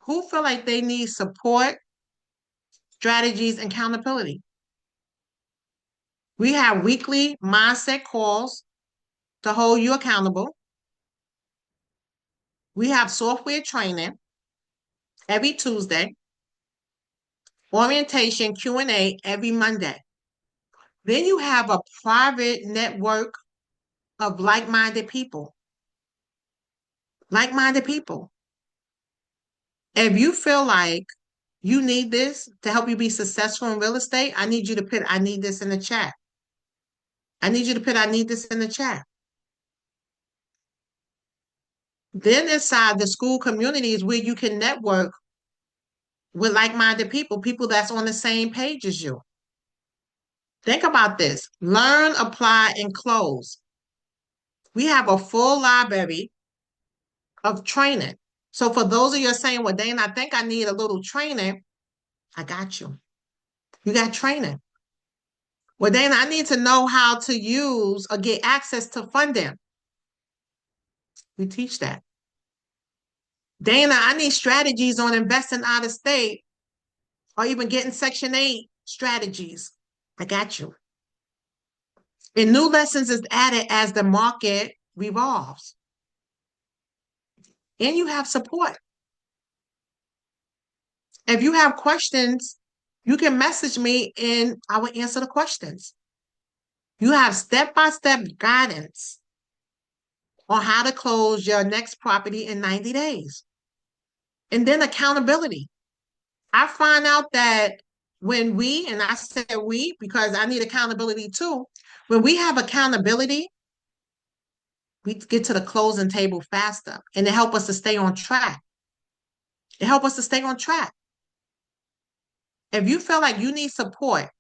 Who feel like they need support, strategies, and accountability? We have weekly mindset calls to hold you accountable. We have software training every Tuesday, orientation Q&A every Monday. Then you have a private network of like-minded people. Like-minded people. If you feel like you need this to help you be successful in real estate, I need you to put I need this in the chat. I need you to put I need this in the chat. Then inside the school communities where you can network with like-minded people, people that's on the same page as you. Think about this. Learn, apply, and close. We have a full library of training. So for those of you saying, well, Dana, I think I need a little training, I got you. You got training. Well, Dana, I need to know how to use or get access to funding. We teach that. Dana, I need strategies on investing out of state or even getting Section 8 strategies. I got you. And new lessons is added as the market revolves. And you have support. If you have questions, you can message me and I will answer the questions. You have step-by-step guidance on how to close your next property in 90 days. And then accountability. I find out that when we, and I said we because I need accountability too, when we have accountability, we get to the closing table faster and it helps us to stay on track. It helps us to stay on track. If you feel like you need support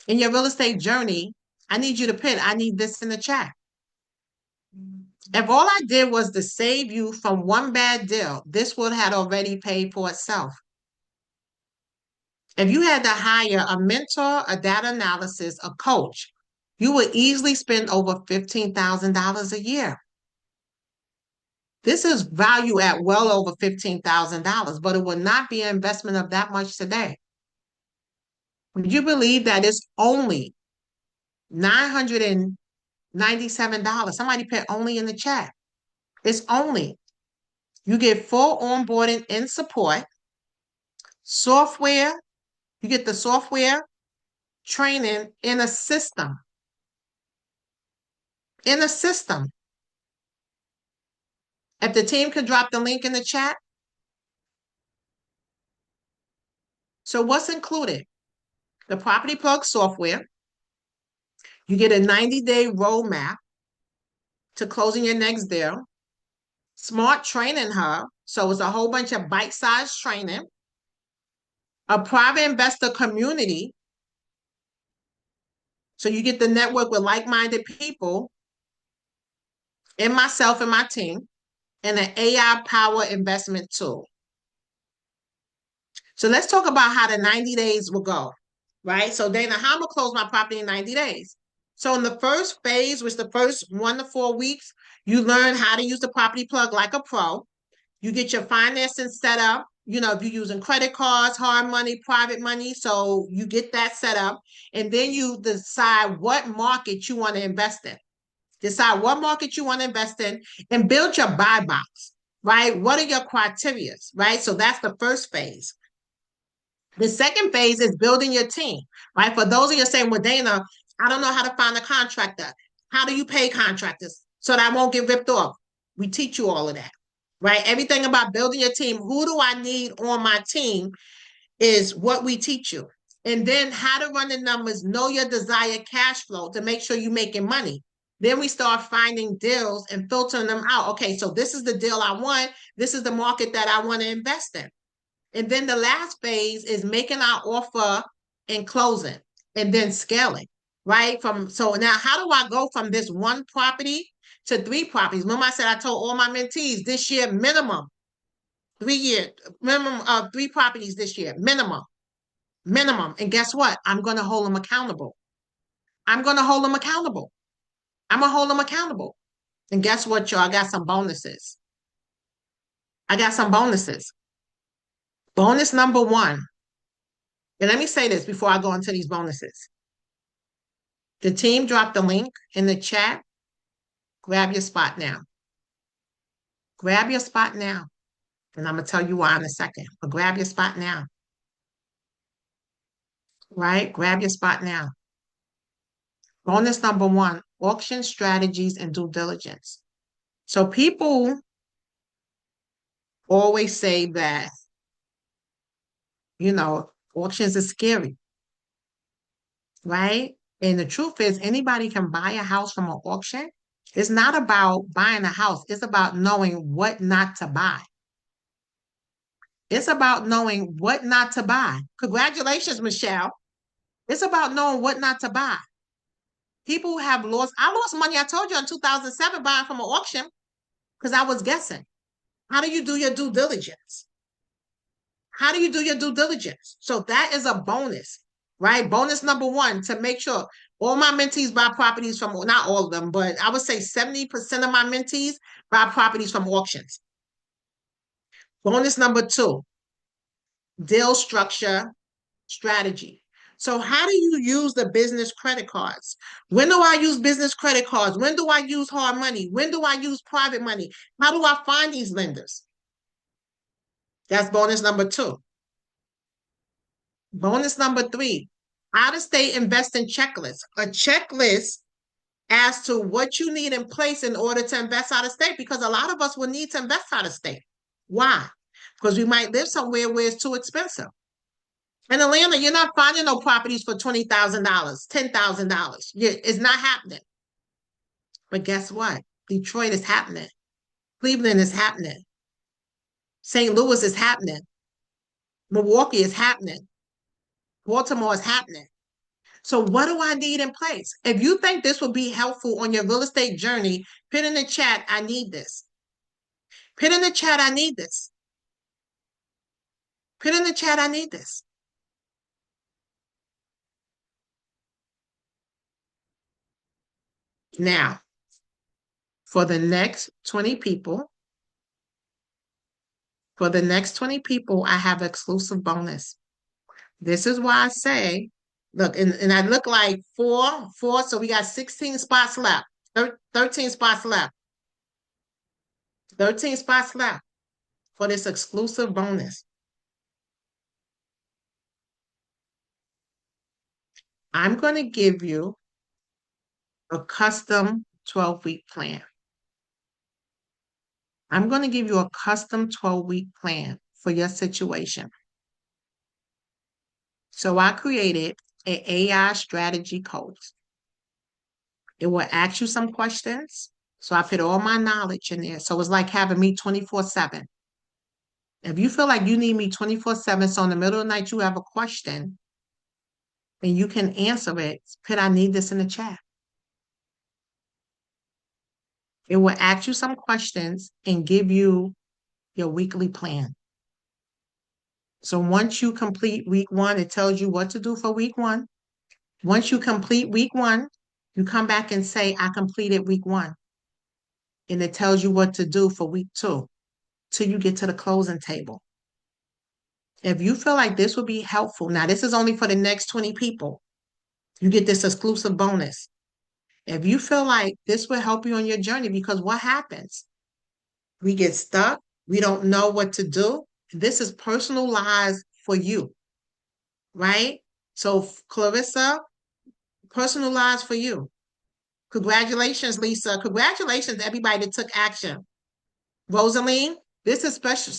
in your real estate journey, I need you to put, I need this in the chat. If all I did was to save you from one bad deal, this would have already paid for itself. If you had to hire a mentor, a data analysis, a coach, you would easily spend over $15,000 a year. This is value at well over $15,000, but it will not be an investment of that much today. Would you believe that it's only $997? Somebody put only in the chat. It's only. You get full onboarding and support, software. You get the software training in a system. In a system. If the team could drop the link in the chat. So what's included? The Property Plug software. You get a 90-day roadmap to closing your next deal. Smart Training Hub. So it's a whole bunch of bite-sized training. A private investor community. So you get the network with like-minded people and myself and my team, and an AI power investment tool. So let's talk about how the 90 days will go, right? So Dana, how am I gonna close my property in 90 days? So in the first phase, which the first 1 to 4 weeks, you learn how to use the Property Plug like a pro. You get your financing set up. You know, if you're using credit cards, hard money, private money, so you get that set up. And then you decide what market you want to invest in. Decide what market you want to invest in and build your buy box, right? What are your criteria, right? So that's the first phase. The second phase is building your team, right? For those of you saying, well, Dana, I don't know how to find a contractor. How do you pay contractors so that I won't get ripped off? We teach you all of that, right? Everything about building your team. Who do I need on my team is what we teach you. And then how to run the numbers, know your desired cash flow to make sure you're making money. Then we start finding deals and filtering them out. Okay, so this is the deal I want. This is the market that I want to invest in. And then the last phase is making our offer and closing and then scaling, right? So now how do I go from this one property to 3 properties? Remember I said I told all my mentees this year minimum 3 years, minimum of 3 properties this year, minimum. minimum. And guess what? I'm going to hold them accountable. I'm going to hold them accountable. I'm going to hold them accountable. And guess what, y'all? I got some bonuses. I got some bonuses. Bonus number one. And let me say this before I go into these bonuses. The team dropped the link in the chat. Grab your spot now. Grab your spot now. And I'm going to tell you why in a second. But grab your spot now. Right? Grab your spot now. Bonus number one, auction strategies and due diligence. So people always say that, auctions are scary, right? And the truth is, anybody can buy a house from an auction. It's not about buying a house. It's about knowing what not to buy. It's about knowing what not to buy. Congratulations, Michelle. It's about knowing what not to buy. People have lost, I lost money, I told you, in 2007 buying from an auction because I was guessing. How do you do your due diligence? How do you do your due diligence? So that is a bonus, right? Bonus number one, to make sure all my mentees buy properties from, not all of them, but I would say 70% of my mentees buy properties from auctions. Bonus number two, deal structure strategy. So how do you use the business credit cards? When do I use business credit cards? When do I use hard money? When do I use private money? How do I find these lenders? That's bonus number two. Bonus number three, out-of-state investing checklist. A checklist as to what you need in place in order to invest out of state, because a lot of us will need to invest out of state. Why? Because we might live somewhere where it's too expensive. In Atlanta, you're not finding no properties for $20,000, $10,000. It's not happening. But guess what? Detroit is happening. Cleveland is happening. St. Louis is happening. Milwaukee is happening. Baltimore is happening. So what do I need in place? If you think this will be helpful on your real estate journey, put in the chat, I need this. Put in the chat, I need this. Put in the chat, I need this. Now, for the next 20 people, I have exclusive bonus. This is why I say, look, and I look like four, so we got 16 spots left, 13 spots left. 13 spots left for this exclusive bonus. I'm going to give you a custom 12-week plan. I'm going to give you a custom 12-week plan for your situation. So I created an AI strategy coach. It will ask you some questions. So I put all my knowledge in there. So it's like having me 24/7. If you feel like you need me 24/7, so in the middle of the night you have a question and you can answer it, put I need this in the chat. It will ask you some questions and give you your weekly plan. So once you complete week one, it tells you what to do for week one. Once you complete week one, you come back and say, I completed week one. And it tells you what to do for week two till you get to the closing table. If you feel like this will be helpful, now this is only for the next 20 people. You get this exclusive bonus. If you feel like this will help you on your journey, because what happens? We get stuck. We don't know what to do. This is personalized for you, right? So Clarissa, personalized for you. Congratulations, Lisa. Congratulations to everybody that took action. Rosaline, this is special,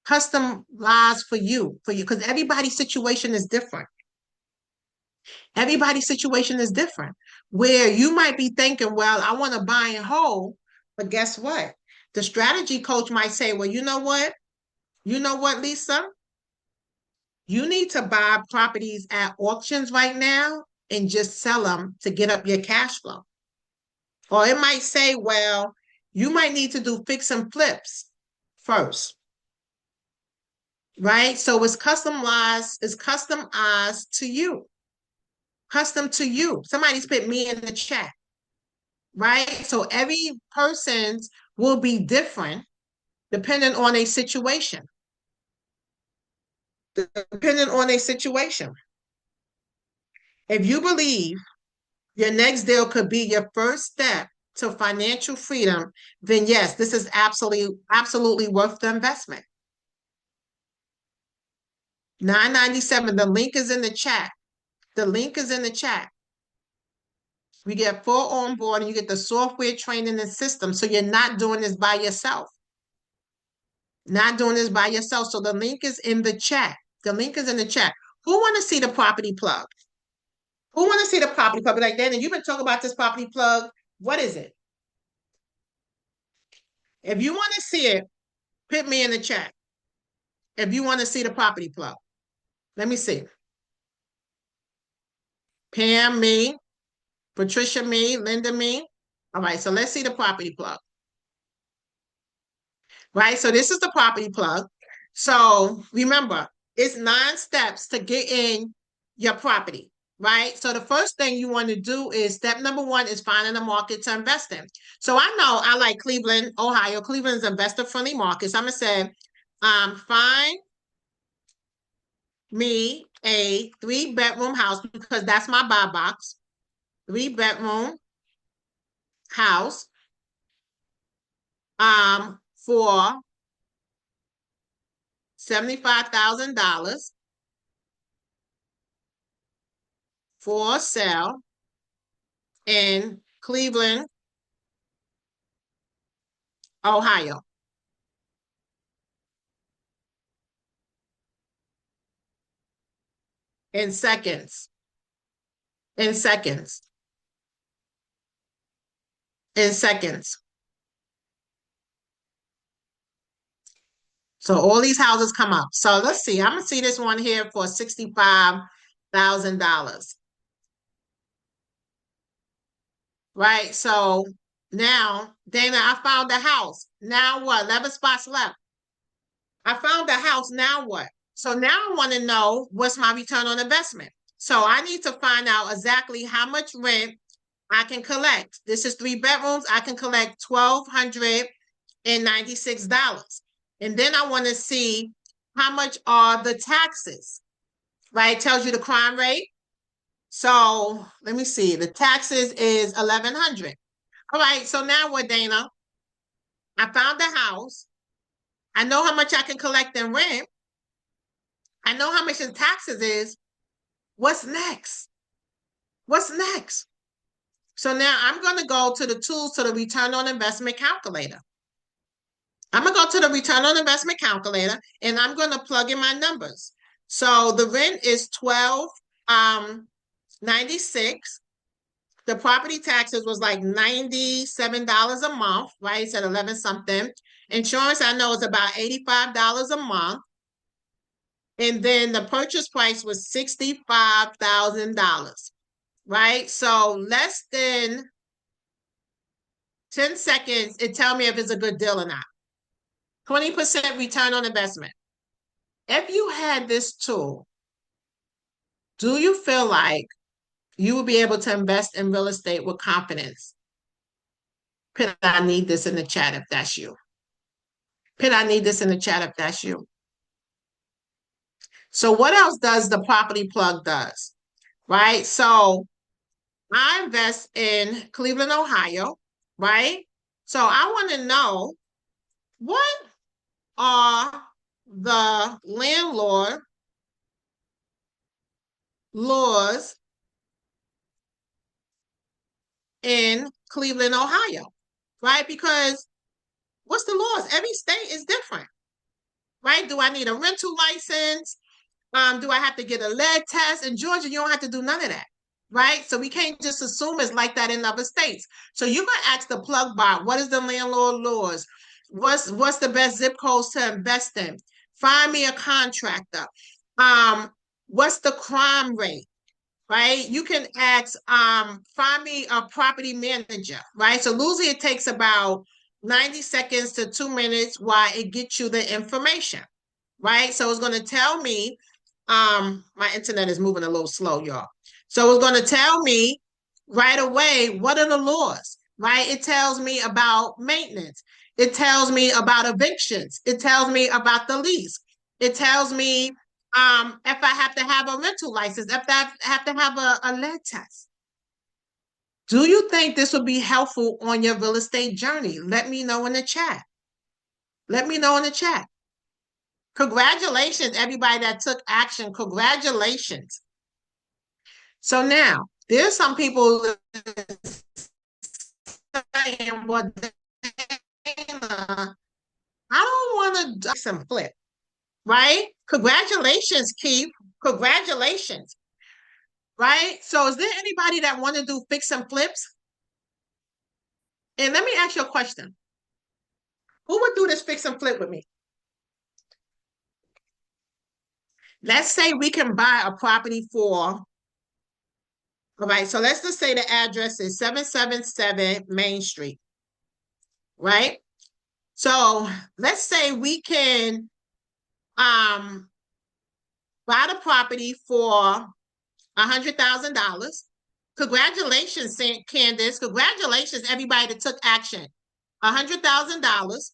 customized for you, because everybody's situation is different. Everybody's situation is different. Where you might be thinking, well, I want to buy and hold, but guess what? The strategy coach might say, well, you know what? You know what, Lisa? You need to buy properties at auctions right now and just sell them to get up your cash flow. Or it might say, well, you might need to do fix and flips first. right? So it's customized to you, custom to you. Somebody's put me in the chat, right? So every person's will be different depending on a situation, depending on a situation. If you believe your next deal could be your first step to financial freedom, then yes, this is absolutely worth the investment. 997. The link is in the chat. The link is in the chat. We get full on board and you get the software training and system. So you're not doing this by yourself. Not doing this by yourself. So the link is in the chat. The link is in the chat. Who want to see the property plug? Who want to see the property plug? Like, Dana, you've been talking about this property plug. What is it? If you want to see it, put me in the chat. If you want to see the property plug. Let me see. Pam, me. Patricia, me. Linda, me. All right, so let's see the property plug. Right, so this is the property plug. So remember, it's 9 steps to get in your property, right? So the first thing you want to do is step number 1 is finding a market to invest in. So I know I like Cleveland, Ohio. Cleveland is an investor-friendly market. So I'm going to say, find me a 3-bedroom house because that's my buy box. 3-bedroom house for $75,000 for sale in Cleveland, Ohio. In seconds. In seconds. In seconds. So all these houses come up. So let's see. I'm going to see this one here for $65,000. Right? So now, Dana, I found the house. Now what? 11 spots left. I found the house. Now what? So now I want to know what's my return on investment. So I need to find out exactly how much rent I can collect. This is 3 bedrooms. I can collect $1,296. And then I want to see how much are the taxes, right? It tells you the crime rate. So let me see. The taxes is $1,100. All right. So now what, Dana? I found the house. I know how much I can collect in rent. I know how much the taxes is. What's next? What's next? So now I'm going to go to the tools to the return on investment calculator. I'm going to go to the return on investment calculator and I'm going to plug in my numbers. So the rent is $1,296. The property taxes was like $97 a month, right? It's at 11 something. Insurance, I know, is about $85 a month. And then the purchase price was $65,000, right? So less than 10 seconds, it tell me if it's a good deal or not. 20% return on investment. If you had this tool, do you feel like you will be able to invest in real estate with confidence? Put I need this in the chat if that's you. Put I need this in the chat if that's you. So what else does the property plug does? Right? So I invest in Cleveland, Ohio, right? So I want to know what are the landlord laws in Cleveland, Ohio, right? Because what's the laws? Every state is different, right? Do I need a rental license? Do I have to get a lead test? In Georgia, you don't have to do none of that, right? So we can't just assume it's like that in other states. So you're gonna ask the plug bot, what is the landlord laws? What's the best zip codes to invest in? Find me a contractor. What's the crime rate? Right? You can ask, find me a property manager, right? So usually it takes about 90 seconds to 2 minutes while it gets you the information. right? So it's going to tell me, my internet is moving a little slow, y'all. So it's going to tell me right away, what are the laws, right? It tells me about maintenance. It tells me about evictions. It tells me about the lease. It tells me if I have to have a rental license, if I have to have a lead test. Do you think this will be helpful on your real estate journey? Let me know in the chat. Let me know in the chat. Congratulations, everybody that took action. Congratulations. So now, there's some people saying, well, Dana, I don't want to fix and flip, right? Congratulations, Keith. Congratulations, right? So is there anybody that want to do fix and flips? And let me ask you a question. Who would do this fix and flip with me? Let's say we can buy a property for, all right, so let's just say the address is 777 Main Street, right? So let's say we can buy the property for $100,000. Congratulations, Candace. Congratulations, everybody that took action. $100,000.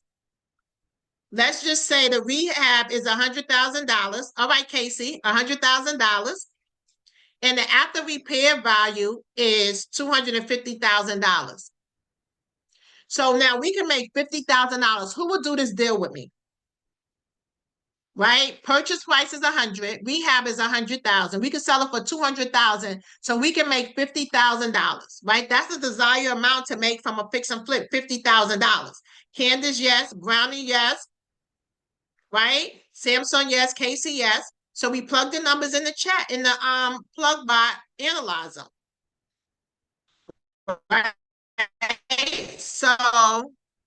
Let's just say the rehab is $100,000. All right, Casey, $100,000. And the after repair value is $250,000. So now we can make $50,000. Who will do this deal with me? Right? Purchase price is 100, rehab is 100,000. We can sell it for 200,000, so we can make $50,000. Right? That's the desired amount to make from a fix and flip, $50,000. Candace, yes. Brownie, yes. Right? Samsung, yes. Casey, yes. So we plug the numbers in the chat in the plug bot, analyze them. Right? So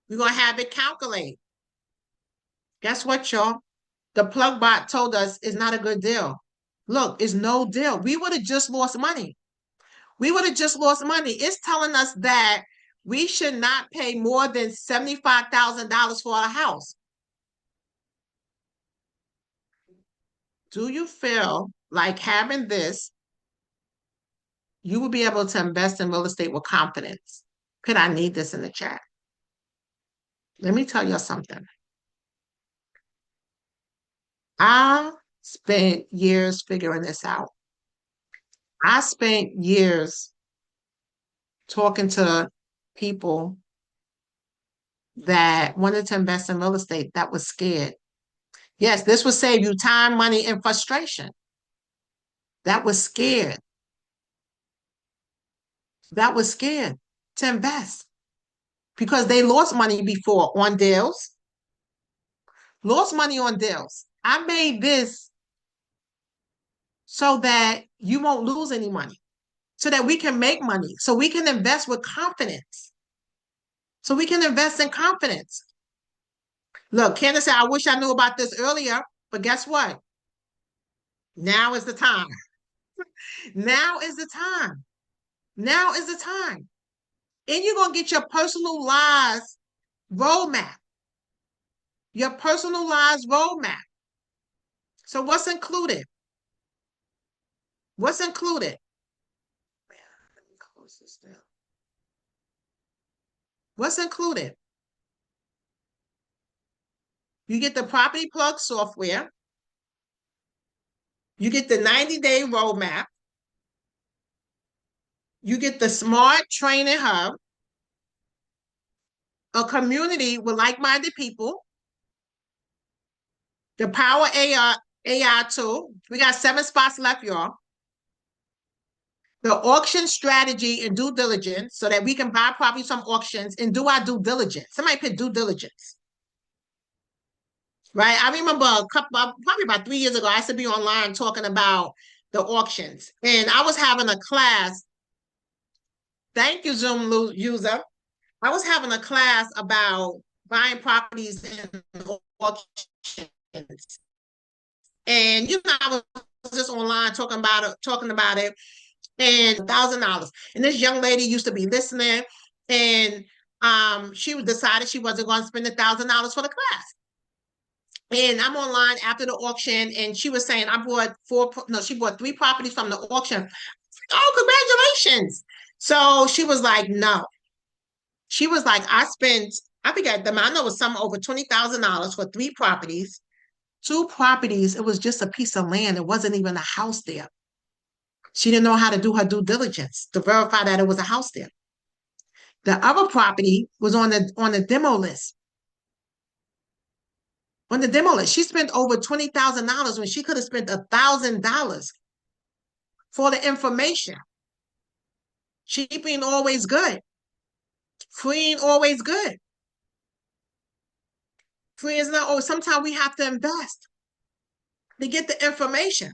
we're gonna have it calculate. Guess what, y'all? The plug bot told us it's not a good deal. Look, it's no deal. We would have just lost money. We would have just lost money. It's telling us that we should not pay more than $75,000 for a house. Do you feel like having this, you will be able to invest in real estate with confidence? Could I need this in the chat? Let me tell you something. I spent years figuring this out. I spent years talking to people that wanted to invest in real estate that was scared. Yes, this would save you time, money, and frustration. That was scared. That was scared to invest because they lost money before on deals. Lost money on deals. I made this so that you won't lose any money, so that we can make money, so we can invest with confidence. So we can invest in confidence. Look, Candace said, I wish I knew about this earlier, but guess what? Now is the time. Now is the time. Now is the time. And you're going to get your personalized roadmap. Your personalized roadmap. So what's included? What's included? Let me close this down. What's included? You get the Property Plug software. You get the 90-day roadmap. You get the Smart Training Hub, a community with like-minded people, the Power AI tool. We got 7 spots left, y'all. The auction strategy and due diligence, so that we can buy properties from auctions and do our due diligence. Somebody put due diligence. Right? I remember probably about 3 years ago, I used to be online talking about the auctions. And I was having a class. Thank you, Zoom user. I was having a class about buying properties in auctions. And I was just online talking about it, and $1,000. And this young lady used to be listening, and she decided she wasn't going to spend $1,000 for the class. And I'm online after the auction, and she was saying, I bought four, no, she bought three properties from the auction. Oh, congratulations. So she was like, no. She was like, I spent, I forget the amount, I know it was something over $20,000 for three properties. Two properties, it was just a piece of land. It wasn't even a house there. She didn't know how to do her due diligence to verify that it was a house there. The other property was on the demo list. On the demo list, she spent over $20,000 when she could have spent $1,000 for the information. Cheap ain't always good. Free ain't always good. Free is not always. Sometimes we have to invest to get the information.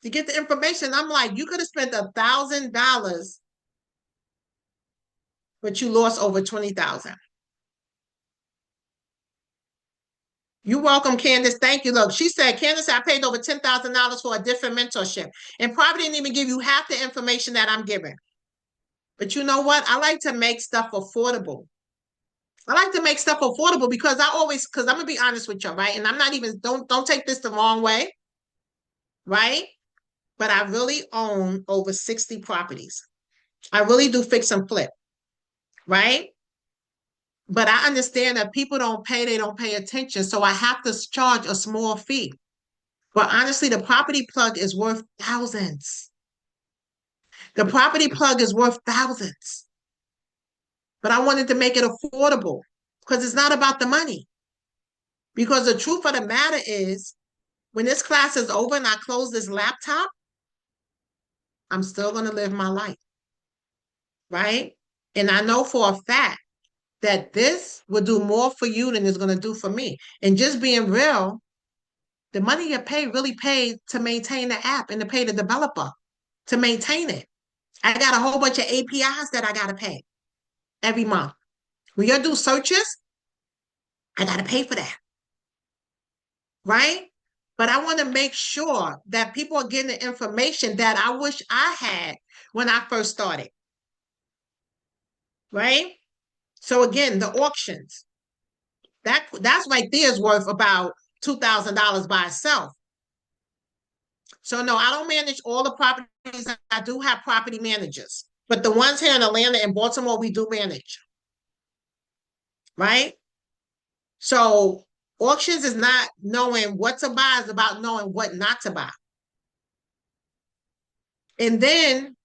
To get the information, I'm like, you could have spent $1,000, but you lost over 20,000. You're welcome, Candace. Thank you. Look, she said, Candace, I paid over $10,000 for a different mentorship and probably didn't even give you half the information that I'm giving. But you know what? I like to make stuff affordable. I like to make stuff affordable because because I'm gonna be honest with you, right? And I'm not even, don't take this the wrong way, right? But I really own over 60 properties. I really do fix and flip, right? But I understand that people don't pay, they don't pay attention. So I have to charge a small fee. But honestly, the property plug is worth thousands. The property plug is worth thousands. But I wanted to make it affordable because it's not about the money. Because the truth of the matter is, when this class is over and I close this laptop, I'm still going to live my life, right? And I know for a fact that this will do more for you than it's going to do for me. And just being real, the money you pay really paid to maintain the app and to pay the developer to maintain it. I got a whole bunch of APIs that I got to pay every month. When you do searches, I got to pay for that, right? But I want to make sure that people are getting the information that I wish I had when I first started, right? So again, the auctions, that's right there is worth about $2,000 by itself. So no, I don't manage all the properties. I do have property managers, but the ones here in Atlanta and Baltimore, we do manage, right? So auctions is not knowing what to buy, it's about knowing what not to buy. And then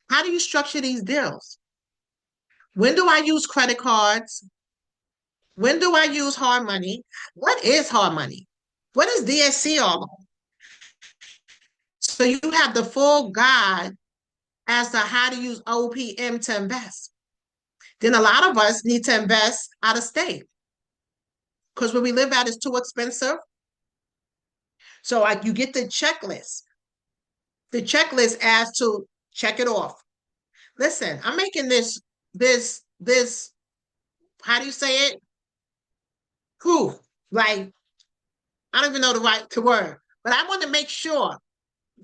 how do you structure these deals? When do I use credit cards? When do I use hard money? What is hard money? What is DSC all about? So you have the full guide as to how to use OPM to invest. Then a lot of us need to invest out of state because where we live at is too expensive. So like you get the checklist. The checklist as to check it off. Listen, I'm making this, how do you say it? Proof. Like, I don't even know the right word, but I want to make sure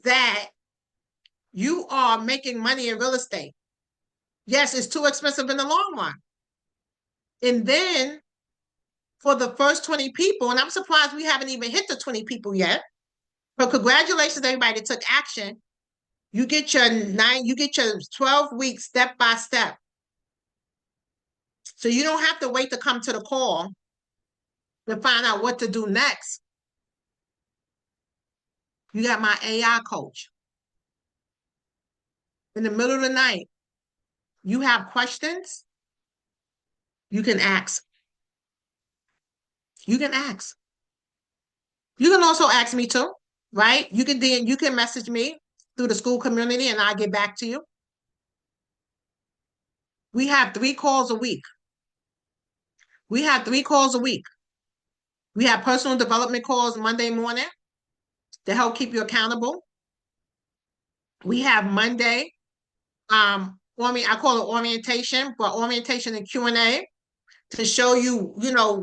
that you are making money in real estate. Yes, it's too expensive in the long run. And then for the first 20 people, and I'm surprised we haven't even hit the 20 people yet. But congratulations, everybody that took action. You get your 12 weeks step by step. So you don't have to wait to come to the call to find out what to do next. You got my AI coach. In the middle of the night, you have questions, you can ask. You can ask. You can also ask me too, right? You can message me through the school community and I'll get back to you. We have 3 calls a week. We have 3 calls a week. We have personal development calls Monday morning to help keep you accountable. We have Monday, I call it orientation, but orientation and Q&A to show you,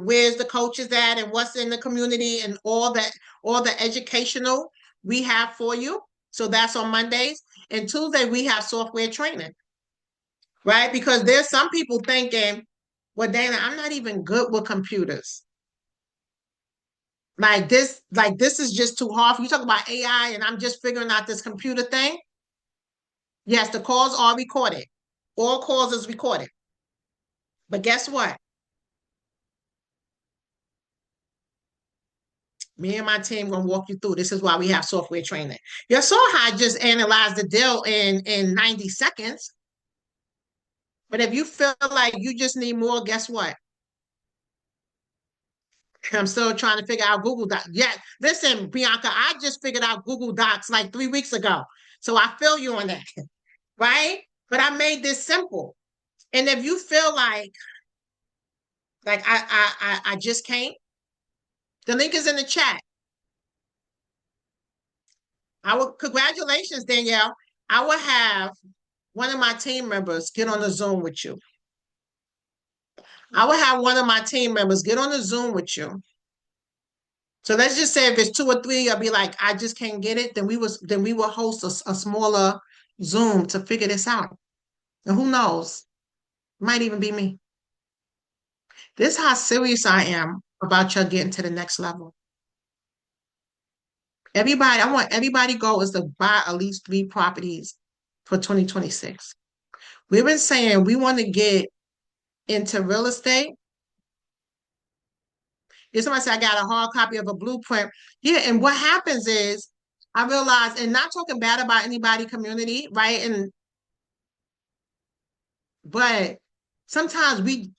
where's the coaches at and what's in the community and all the educational we have for you. So that's on Mondays. And Tuesday, we have software training, right? Because there's some people thinking, well, Dana, I'm not even good with computers. Like this is just too hard for you. Talk about AI and I'm just figuring out this computer thing. Yes, the calls are recorded. All calls is recorded. But guess what? Me and my team gonna walk you through. This is why we have software training. You saw how I just analyzed the deal in 90 seconds. But if you feel like you just need more, guess what? I'm still trying to figure out Google Docs. Yeah, listen, Bianca, I just figured out Google Docs like 3 weeks ago. So I feel you on that, right? But I made this simple. And if you feel like I just can't, the link is in the chat. I will congratulations, Danielle. I will have one of my team members get on the Zoom with you. I will have one of my team members get on the Zoom with you. So let's just say if it's 2 or 3, I'll be like, I just can't get it. Then we will host a smaller Zoom to figure this out. And who knows? Might even be me. This is how serious I am about you getting to the next level. Everybody, I want everybody goal is to buy at least 3 properties for 2026. We've been saying we want to get into real estate. If somebody say I got a hard copy of a blueprint, yeah. And what happens is I realize, and not talking bad about anybody community, right? But sometimes we,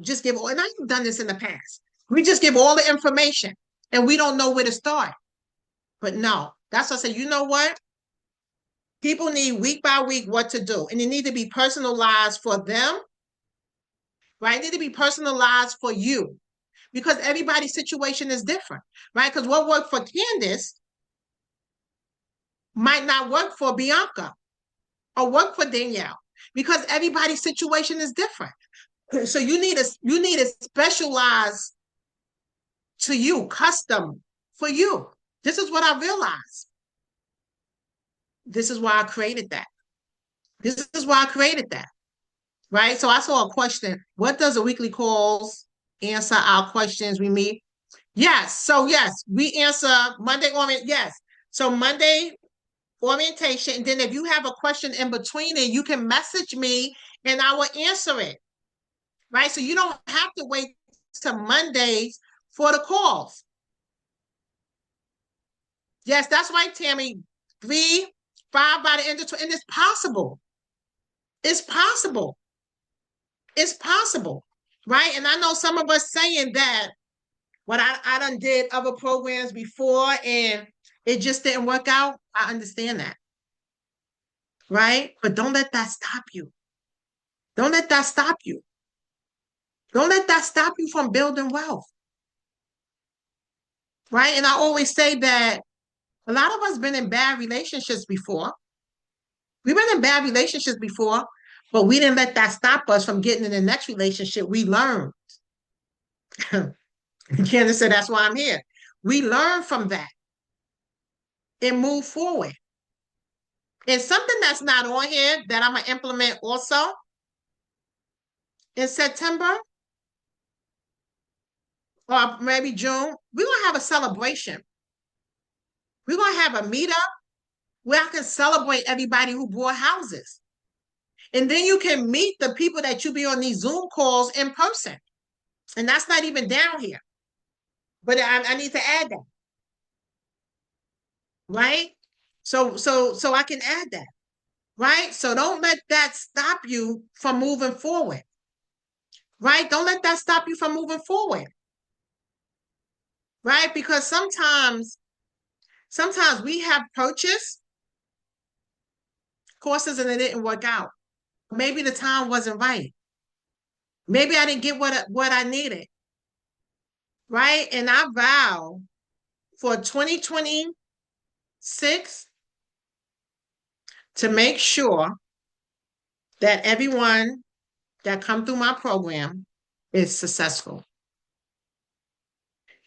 just give, and I've done this in the past. We just give all the information and we don't know where to start. But no, that's what I say. You know what? People need week by week what to do, and it need to be personalized for them, right? It need to be personalized for you because everybody's situation is different, right? Because what worked for Candace might not work for Bianca or work for Danielle because everybody's situation is different. So you need a specialized to you, custom for you. This is what I realized. This is why I created that. This is why I created that. Right. So I saw a question. What does a weekly calls answer our questions we meet? Yes. So yes, we answer Monday orient. Yes. So Monday orientation. And then if you have a question in between it, you can message me and I will answer it. Right. So you don't have to wait to Mondays for the calls. Yes, that's right, Tammy. 3, 5 by the end of 20, and it's possible. It's possible. It's possible, right? And I know some of us saying that, but I done did other programs before and it just didn't work out. I understand that, right? But don't let that stop you. Don't let that stop you. Don't let that stop you from building wealth, right? And I always say that a lot of us been in bad relationships before. We've been in bad relationships before, but we didn't let that stop us from getting in the next relationship. We learned. Candace said, that's why I'm here. We learned from that and move forward. And something that's not on here that I'm going to implement also in September or maybe June, we're going to have a celebration. We're going to have a meetup where I can celebrate everybody who bought houses. And then you can meet the people that you be on these Zoom calls in person. And that's not even down here. But I need to add that. Right? So I can add that. Right? So don't let that stop you from moving forward. Right? Don't let that stop you from moving forward. Right? Because sometimes we have purchased courses and it didn't work out. Maybe the time wasn't right. Maybe I didn't get what I needed. Right? And I vow for 2026 to make sure that everyone that come through my program is successful.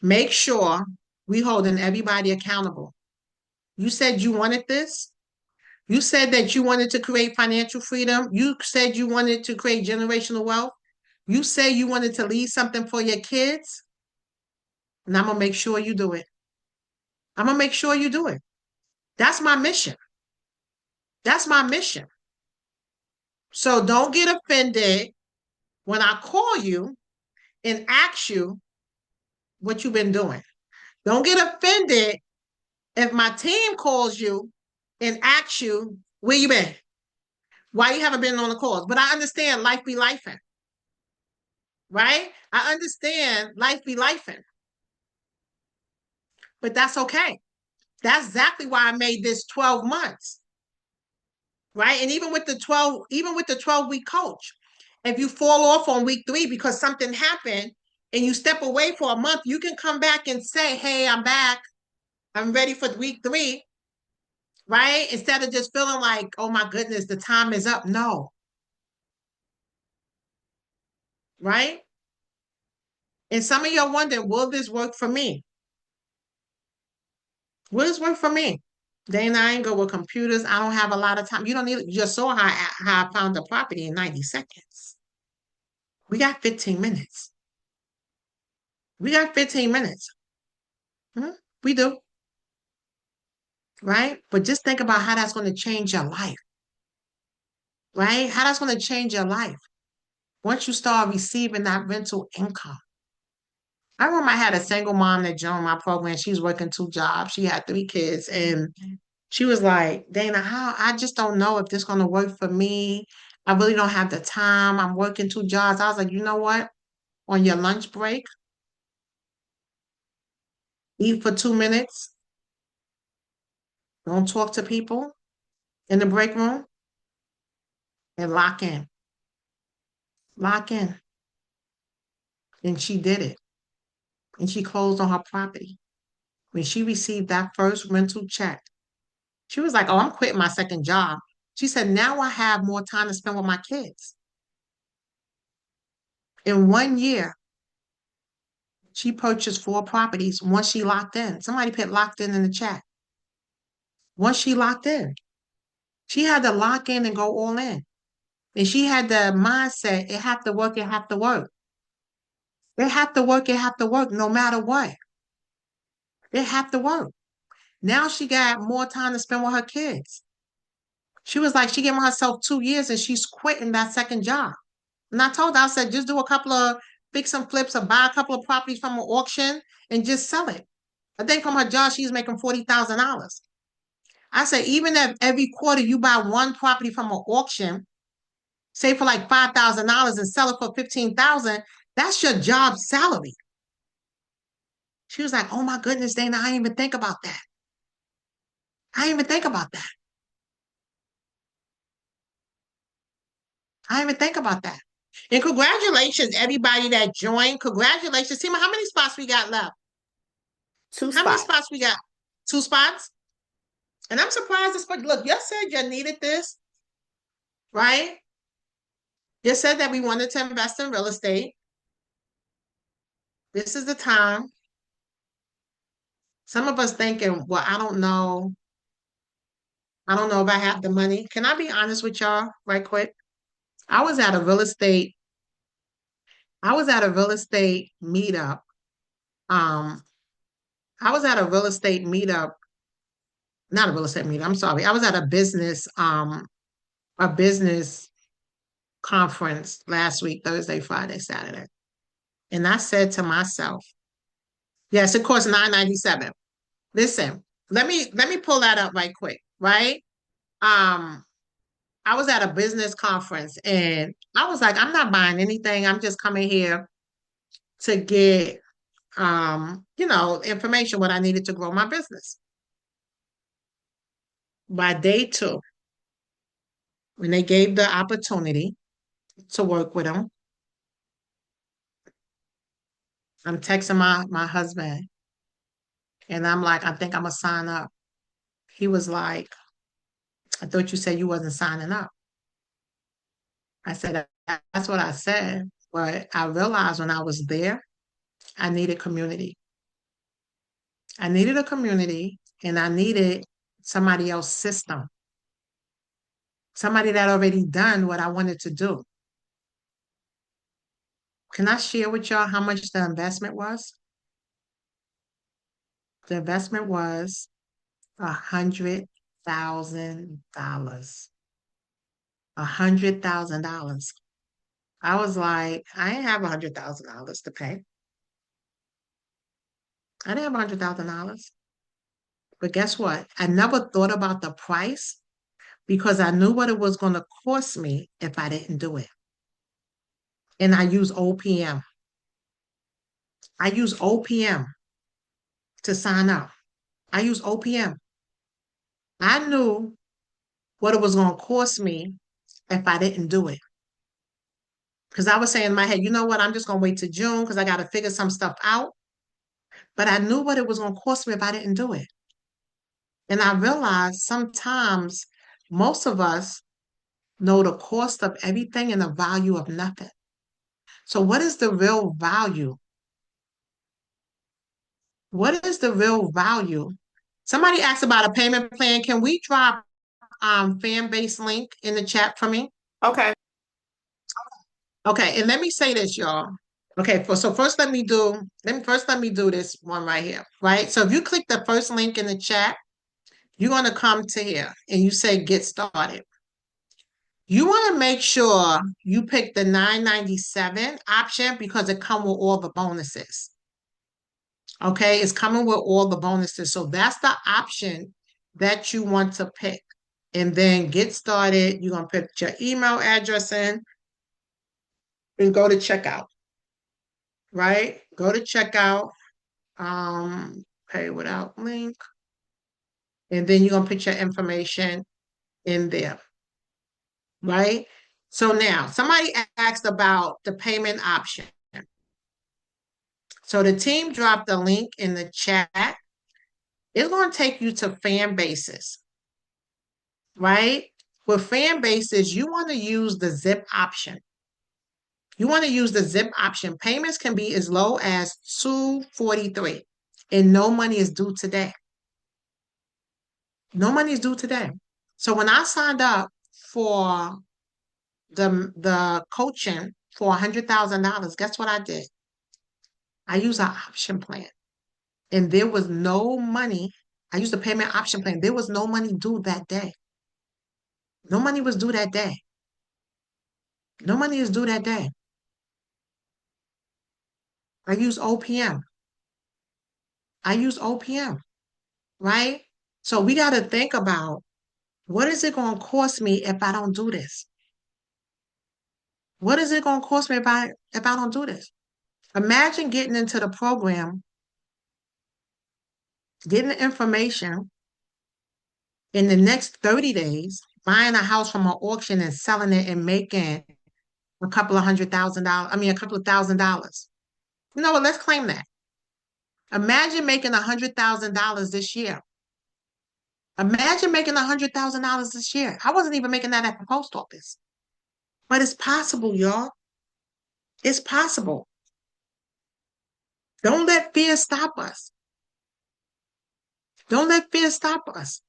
Make sure we holding everybody accountable. You said you wanted this. You said that you wanted to create financial freedom. You said you wanted to create generational wealth. You say you wanted to leave something for your kids. And I'm gonna make sure you do it. I'm gonna make sure you do it. That's my mission. That's my mission. So don't get offended when I call you and ask you what you've been doing. Don't get offended if my team calls you and asks you where you been, why you haven't been on the calls. But I understand life be lifing, right? I understand life be lifing, but that's okay. That's exactly why I made this 12 months, right? And even with the 12-week coach, if you fall off on week 3 because something happened and you step away for a month, you can come back and say, hey, I'm back. I'm ready for week 3, right? Instead of just feeling like, oh my goodness, the time is up. No, right? And some of y'all wondering, will this work for me? Will this work for me? Dana, I ain't good with computers. I don't have a lot of time. You don't need, you just saw how I found the property in 90 seconds. We got 15 minutes. We got 15 minutes. Hmm? We do, right? But just think about how that's going to change your life, right? How that's going to change your life once you start receiving that rental income. I remember I had a single mom that joined my program. She was working 2 jobs. She had 3 kids. And she was like, Dana, how I just don't know if this is gonna work for me. I really don't have the time. I'm working 2 jobs. I was like, you know what? On your lunch break, eat for 2 minutes. Don't talk to people in the break room and lock in. Lock in. And she did it. And she closed on her property. When she received that first rental check, she was like, oh, I'm quitting my second job. She said, now I have more time to spend with my kids. In 1 year, she purchased 4 properties once she locked in. Somebody put locked in the chat. Once she locked in, she had to lock in and go all in. And she had the mindset, it have to work, it have to work. It have to work, it have to work, no matter what. It have to work. Now she got more time to spend with her kids. She was like, she gave herself 2 years and she's quitting that second job. And I told her, I said, just do a couple of fix and flips or buy a couple of properties from an auction and just sell it. I think from her job, she's making $40,000. I said, even if every quarter you buy one property from an auction, say for like $5,000 and sell it for 15,000, that's your job salary. She was like, oh my goodness, Dana, I didn't even think about that. I didn't even think about that. I didn't even think about that. And congratulations, everybody that joined. Congratulations. Tima, how many spots we got left? Two How many spots. spots we got? 2 spots? And I'm surprised this, but look, you said you needed this, right? You said that we wanted to invest in real estate. This is the time. Some of us thinking, well, I don't know. I don't know if I have the money. Can I be honest with y'all right quick? I was at a real estate, I was at a real estate meetup. Um, I was at a real estate meetup, not a real estate meetup, I'm sorry. I was at a business conference last week, Thursday, Friday, Saturday. And I said to myself, yes, it costs $9.97. Listen, let me pull that up right quick, right? Um, I was at a business conference and I was like, I'm not buying anything. I'm just coming here to get information what I needed to grow my business. By day 2, when they gave the opportunity to work with them, I'm texting my husband and I'm like, I think I'm gonna sign up. He was like, I thought you said you wasn't signing up. I said, that's what I said. But I realized when I was there, I needed community. I needed a community and I needed somebody else's system, somebody that already done what I wanted to do. Can I share with y'all how much the investment was? The investment was $100,000. $100,000. I was like, I didn't have $100,000 to pay. I didn't have $100,000. But guess what? I never thought about the price because I knew what it was going to cost me if I didn't do it. And I use OPM. I use OPM to sign up. I use OPM. I knew what it was going to cost me if I didn't do it. Because I was saying in my head, you know what? I'm just going to wait till June because I got to figure some stuff out. But I knew what it was going to cost me if I didn't do it. And I realized sometimes most of us know the cost of everything and the value of nothing. So, what is the real value? What is the real value? Somebody asked about a payment plan. Can we drop fan base link in the chat for me? Okay. Okay, and let me say this, y'all. Okay, so first let me do this one right here, right? So if you click the first link in the chat, you're gonna come to here and you say get started. You want to make sure you pick the 997 option because it comes with all the bonuses. Okay, it's coming with all the bonuses. So that's the option that you want to pick. And then get started. You're going to put your email address in and go to checkout, right? Go to checkout, pay without link. And then you're going to put your information in there, right? So now somebody asked about the payment option. So the team dropped the link in the chat. It's going to take you to fan bases, right? With fan bases, you want to use the zip option. You want to use the zip option. Payments can be as low as $243 and no money is due today. No money is due today. So when I signed up for the coaching for $100,000, guess what I did? I used an option plan and there was no money. I used a payment option plan. There was no money due that day. No money was due that day. No money is due that day. I use OPM. I use OPM, right? So we got to think about what is it going to cost me if I don't do this? What is it going to cost me if I don't do this? Imagine getting into the program, getting the information in the next 30 days, buying a house from an auction and selling it and making a couple of $100,000. I mean, a couple of $1,000. You know what? Let's claim that. Imagine making $100,000 this year. Imagine making $100,000 this year. I wasn't even making that at the post office. But it's possible, y'all. It's possible. Don't let fear stop us. Don't let fear stop us.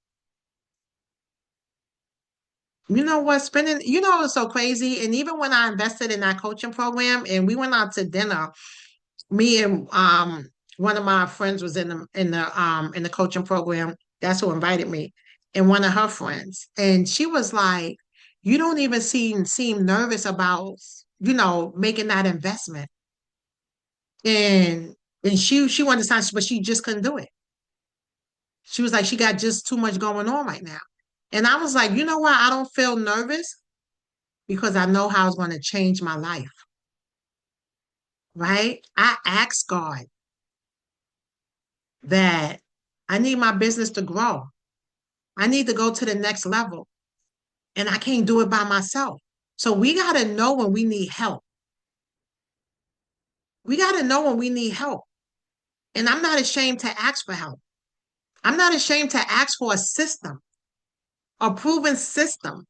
You know what? It's so crazy. And even when I invested in that coaching program and we went out to dinner, me and one of my friends was in the coaching program. That's who invited me, and one of her friends. And she was like, you don't even seem nervous about, making that investment. And she wanted to sign, but she just couldn't do it. She was like, she got just too much going on right now. And I was like, you know what? I don't feel nervous because I know how it's going to change my life, right? I asked God that I need my business to grow. I need to go to the next level, and I can't do it by myself. So we got to know when we need help. We got to know when we need help. And I'm not ashamed to ask for help. I'm not ashamed to ask for a system, a proven system,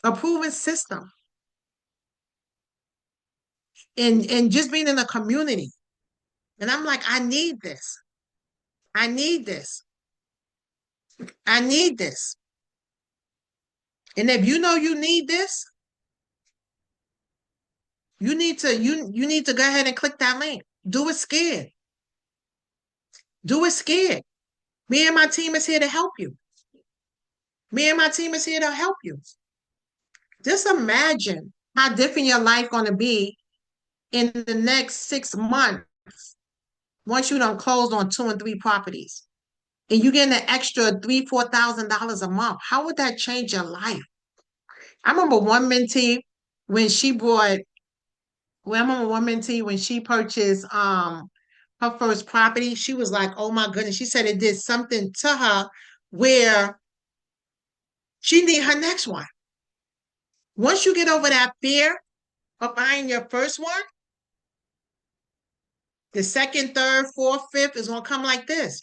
a proven system. And just being in a community. And I'm like, I need this. I need this. I need this. And if you know you need this, you need to go ahead and click that link. Do it scared. Do it scared. Me and my team is here to help you. Me and my team is here to help you. Just imagine how different your life gonna be in the next 6 months once you done closed on 2 and 3 properties. And you get an extra $3,000, $4,000 a month. How would that change your life? I remember one mentee when she brought, well, I remember one mentee when she purchased her first property, she was like, oh my goodness. She said it did something to her where she need her next one. Once you get over that fear of buying your first one, the second, third, fourth, fifth is gonna come like this.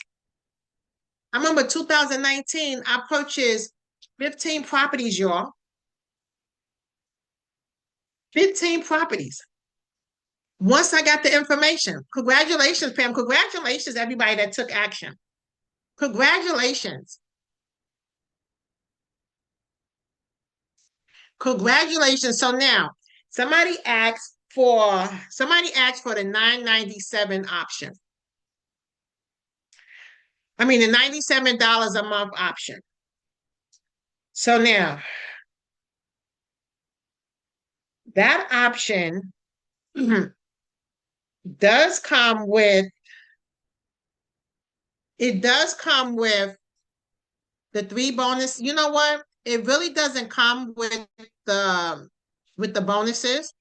I remember 2019, I purchased 15 properties, y'all. 15 properties. Once I got the information, congratulations, Pam. Congratulations, everybody that took action. Congratulations. Congratulations. So now somebody asked for the 997 option. I mean the $97 a month option. So now that option does come with the 3 bonus. You know what? It really doesn't come with the bonuses,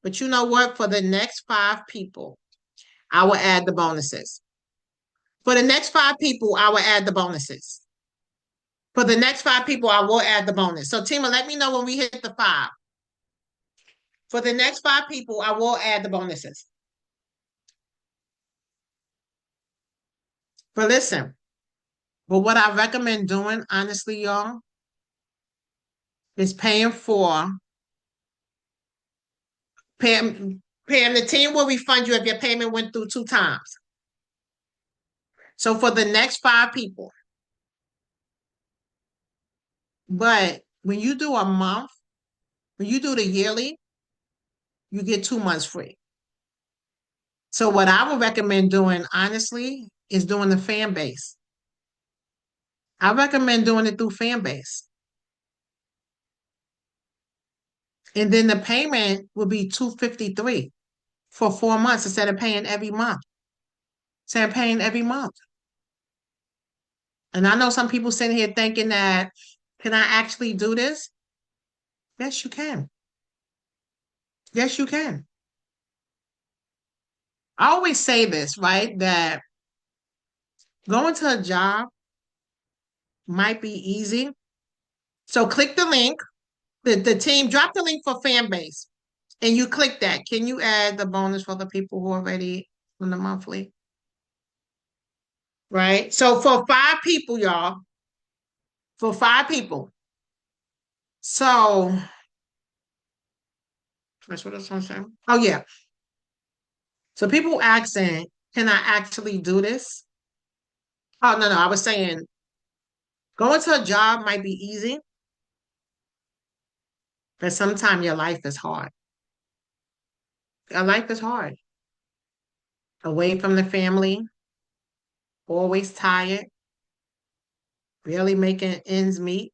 but you know what? For the next 5 people, I will add the bonuses. For the next 5 people, I will add the bonuses. For the next 5 people, I will add the bonus. So Tima, let me know when we hit the 5. For the next 5 people, I will add the bonuses. But listen, but what I recommend doing, honestly, y'all, is paying the team will refund you if your payment went through 2 times. So for the next 5 people. But when you do a month, when you do the yearly, you get 2 months free. So what I would recommend doing, honestly, is doing the fan base. I recommend doing it through fan base. And then the payment will be $253 for 4 months instead of paying every month. Instead of paying every month. And I know some people sitting here thinking that, can I actually do this? Yes, you can. Yes, you can. I always say this, right? That going to a job might be easy. So click the link. The team, drop the link for fan base. And you click that. Can you add the bonus for the people who are already on the monthly? Right? So for 5 people, y'all. For 5 people. So that's what I'm saying. Oh yeah. So people asking, can I actually do this? Oh no, I was saying going to a job might be easy, but sometimes your life is hard. Your life is hard. Away from the family, always tired, barely making ends meet.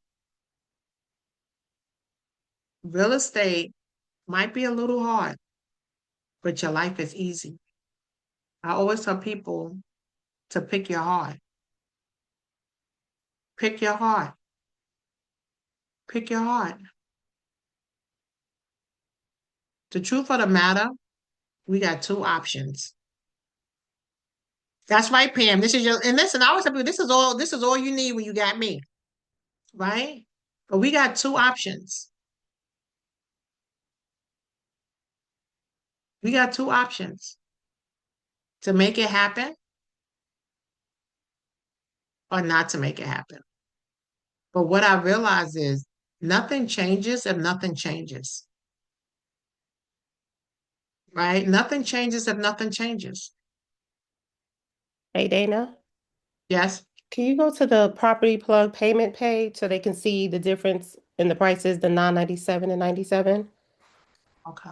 Real estate might be a little hard, but your life is easy. I always tell people to pick your heart. Pick your heart. Pick your heart. The truth of the matter, we got 2 options. That's right, Pam. This is your, and listen, I always tell people this is all you need when you got me. Right? But we got 2 options. We got 2 options to make it happen or not to make it happen. But what I realize is nothing changes if nothing changes. Right? Nothing changes if nothing changes. Hey, Dana, Yes? can you go to the property plug payment page so they can see the difference in the prices, the 997 and 97? Okay.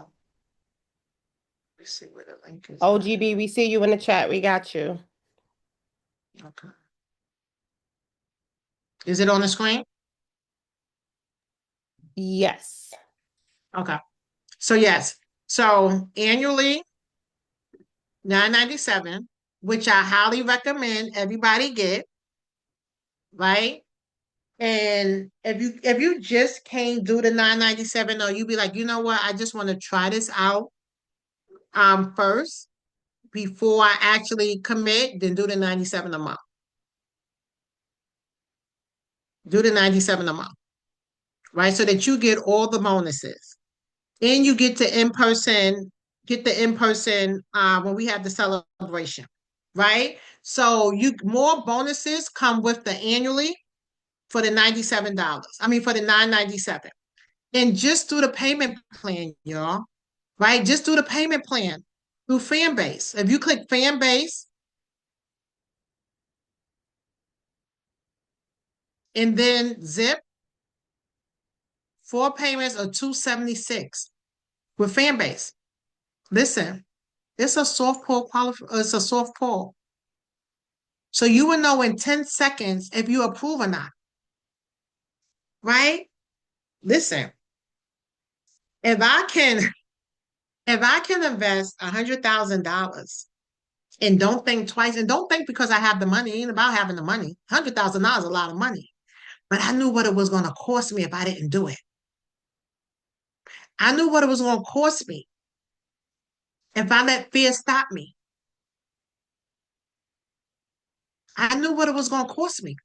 Let's see where the link is. OGB, we see you in the chat. We got you. Okay. Is it on the screen? Yes. Okay. So yes. So annually, 997, which I highly recommend everybody get, right? And if you just can't do the 997, or you be like, you know what, I just want to try this out first before I actually commit, then do the 97 a month. Do the 97 a month, right? So that you get all the bonuses. And you get to in person when we have the celebration, right? So you more bonuses come with the annually for the $97. I mean for the 997. And just do the payment plan, y'all. Right? Just do the payment plan through Fanbase. If you click Fanbase and then zip, 4 payments are 276 with Fanbase. Listen, it's a soft pull it's a soft pull. So you will know in 10 seconds if you approve or not. Right? Listen, if I can if I can invest $100,000 and don't think twice, and don't think because I have the money, it ain't about having the money. $100,000 is a lot of money. But I knew what it was going to cost me if I didn't do it. I knew what it was going to cost me if I let fear stop me. I knew what it was going to cost me.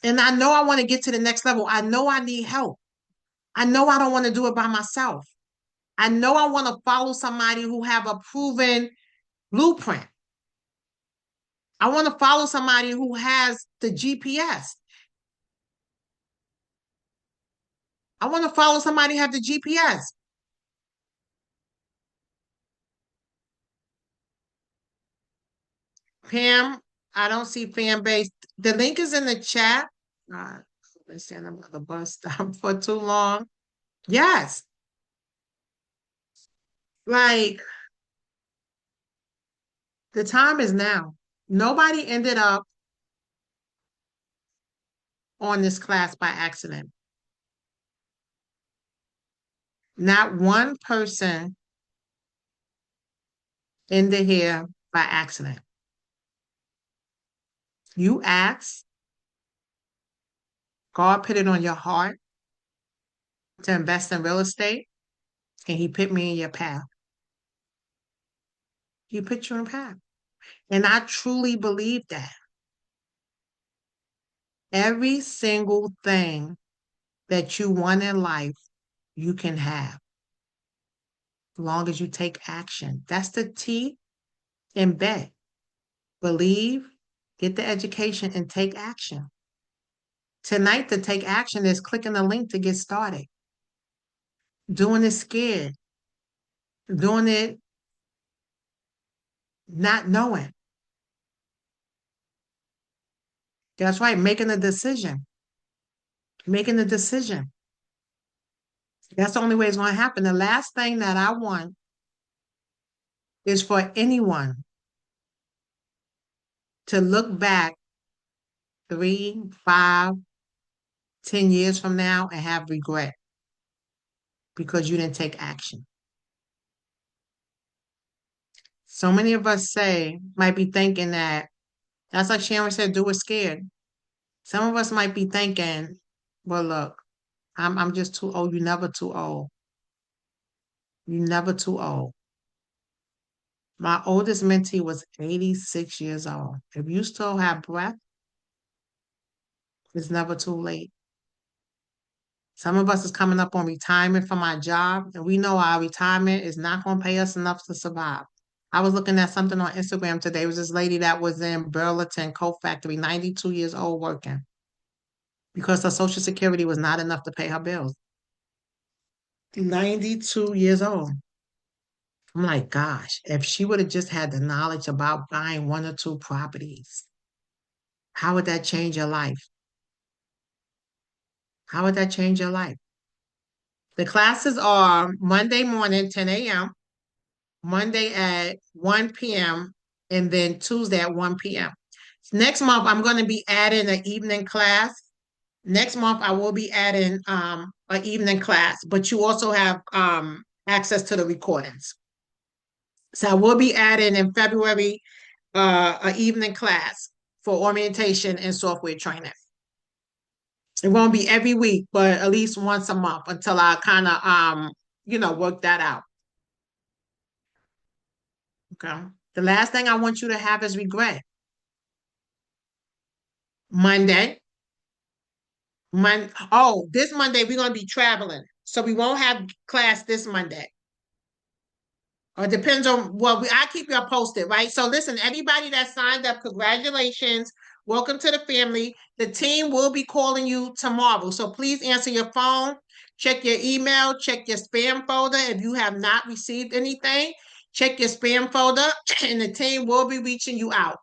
And I know I want to get to the next level. I know I need help. I know I don't want to do it by myself. I know I want to follow somebody who have a proven blueprint. I want to follow somebody who has the GPS. I want to follow somebody who have the GPS. Pam, I don't see fan base. The link is in the chat. I've been standing by the bus stop for too long. Yes. Like the time is now. Nobody ended up on this class by accident. Not one person ended here by accident. You asked, God put it on your heart to invest in real estate, and He put me in your path. He put you in path. And I truly believe that. Every single thing that you want in life, you can have, as long as you take action. That's the T in bet. Believe, get the education, and take action. Tonight, to take action is clicking the link to get started. Doing it scared. Doing it not knowing. That's right, making a decision. Making a decision. That's the only way it's going to happen. The last thing that I want is for anyone to look back 3, 5, 10 years from now and have regret because you didn't take action. So many of us might be thinking that, that's like Sharon said, do it scared. Some of us might be thinking, well, look, I'm just too old. You're never too old. You're never too old. My oldest mentee was 86 years old. If you still have breath, it's never too late. Some of us is coming up on retirement from our job, and we know our retirement is not going to pay us enough to survive. I was looking at something on Instagram today. It was this lady that was in Burlington Coat Factory, 92 years old, working because her Social Security was not enough to pay her bills. 92 years old. I'm like, gosh, if she would have just had the knowledge about buying 1 or 2 properties, how would that change your life? How would that change your life? The classes are Monday morning, 10 a.m., Monday at 1 p.m., and then Tuesday at 1 p.m. Next month, I'm going to be adding an evening class. Next month, I will be adding an evening class, but you also have access to the recordings. So I will be adding in February an evening class for orientation and software training. It won't be every week, but at least once a month until I kind of work that out. Okay. The last thing I want you to have is regret. Monday. This Monday we're gonna be traveling. So we won't have class this Monday. Or it depends on I keep you posted, right? So listen, everybody that signed up, congratulations. Welcome to the family. The team will be calling you tomorrow. So please answer your phone, check your email, check your spam folder. If you have not received anything, check your spam folder, and the team will be reaching you out.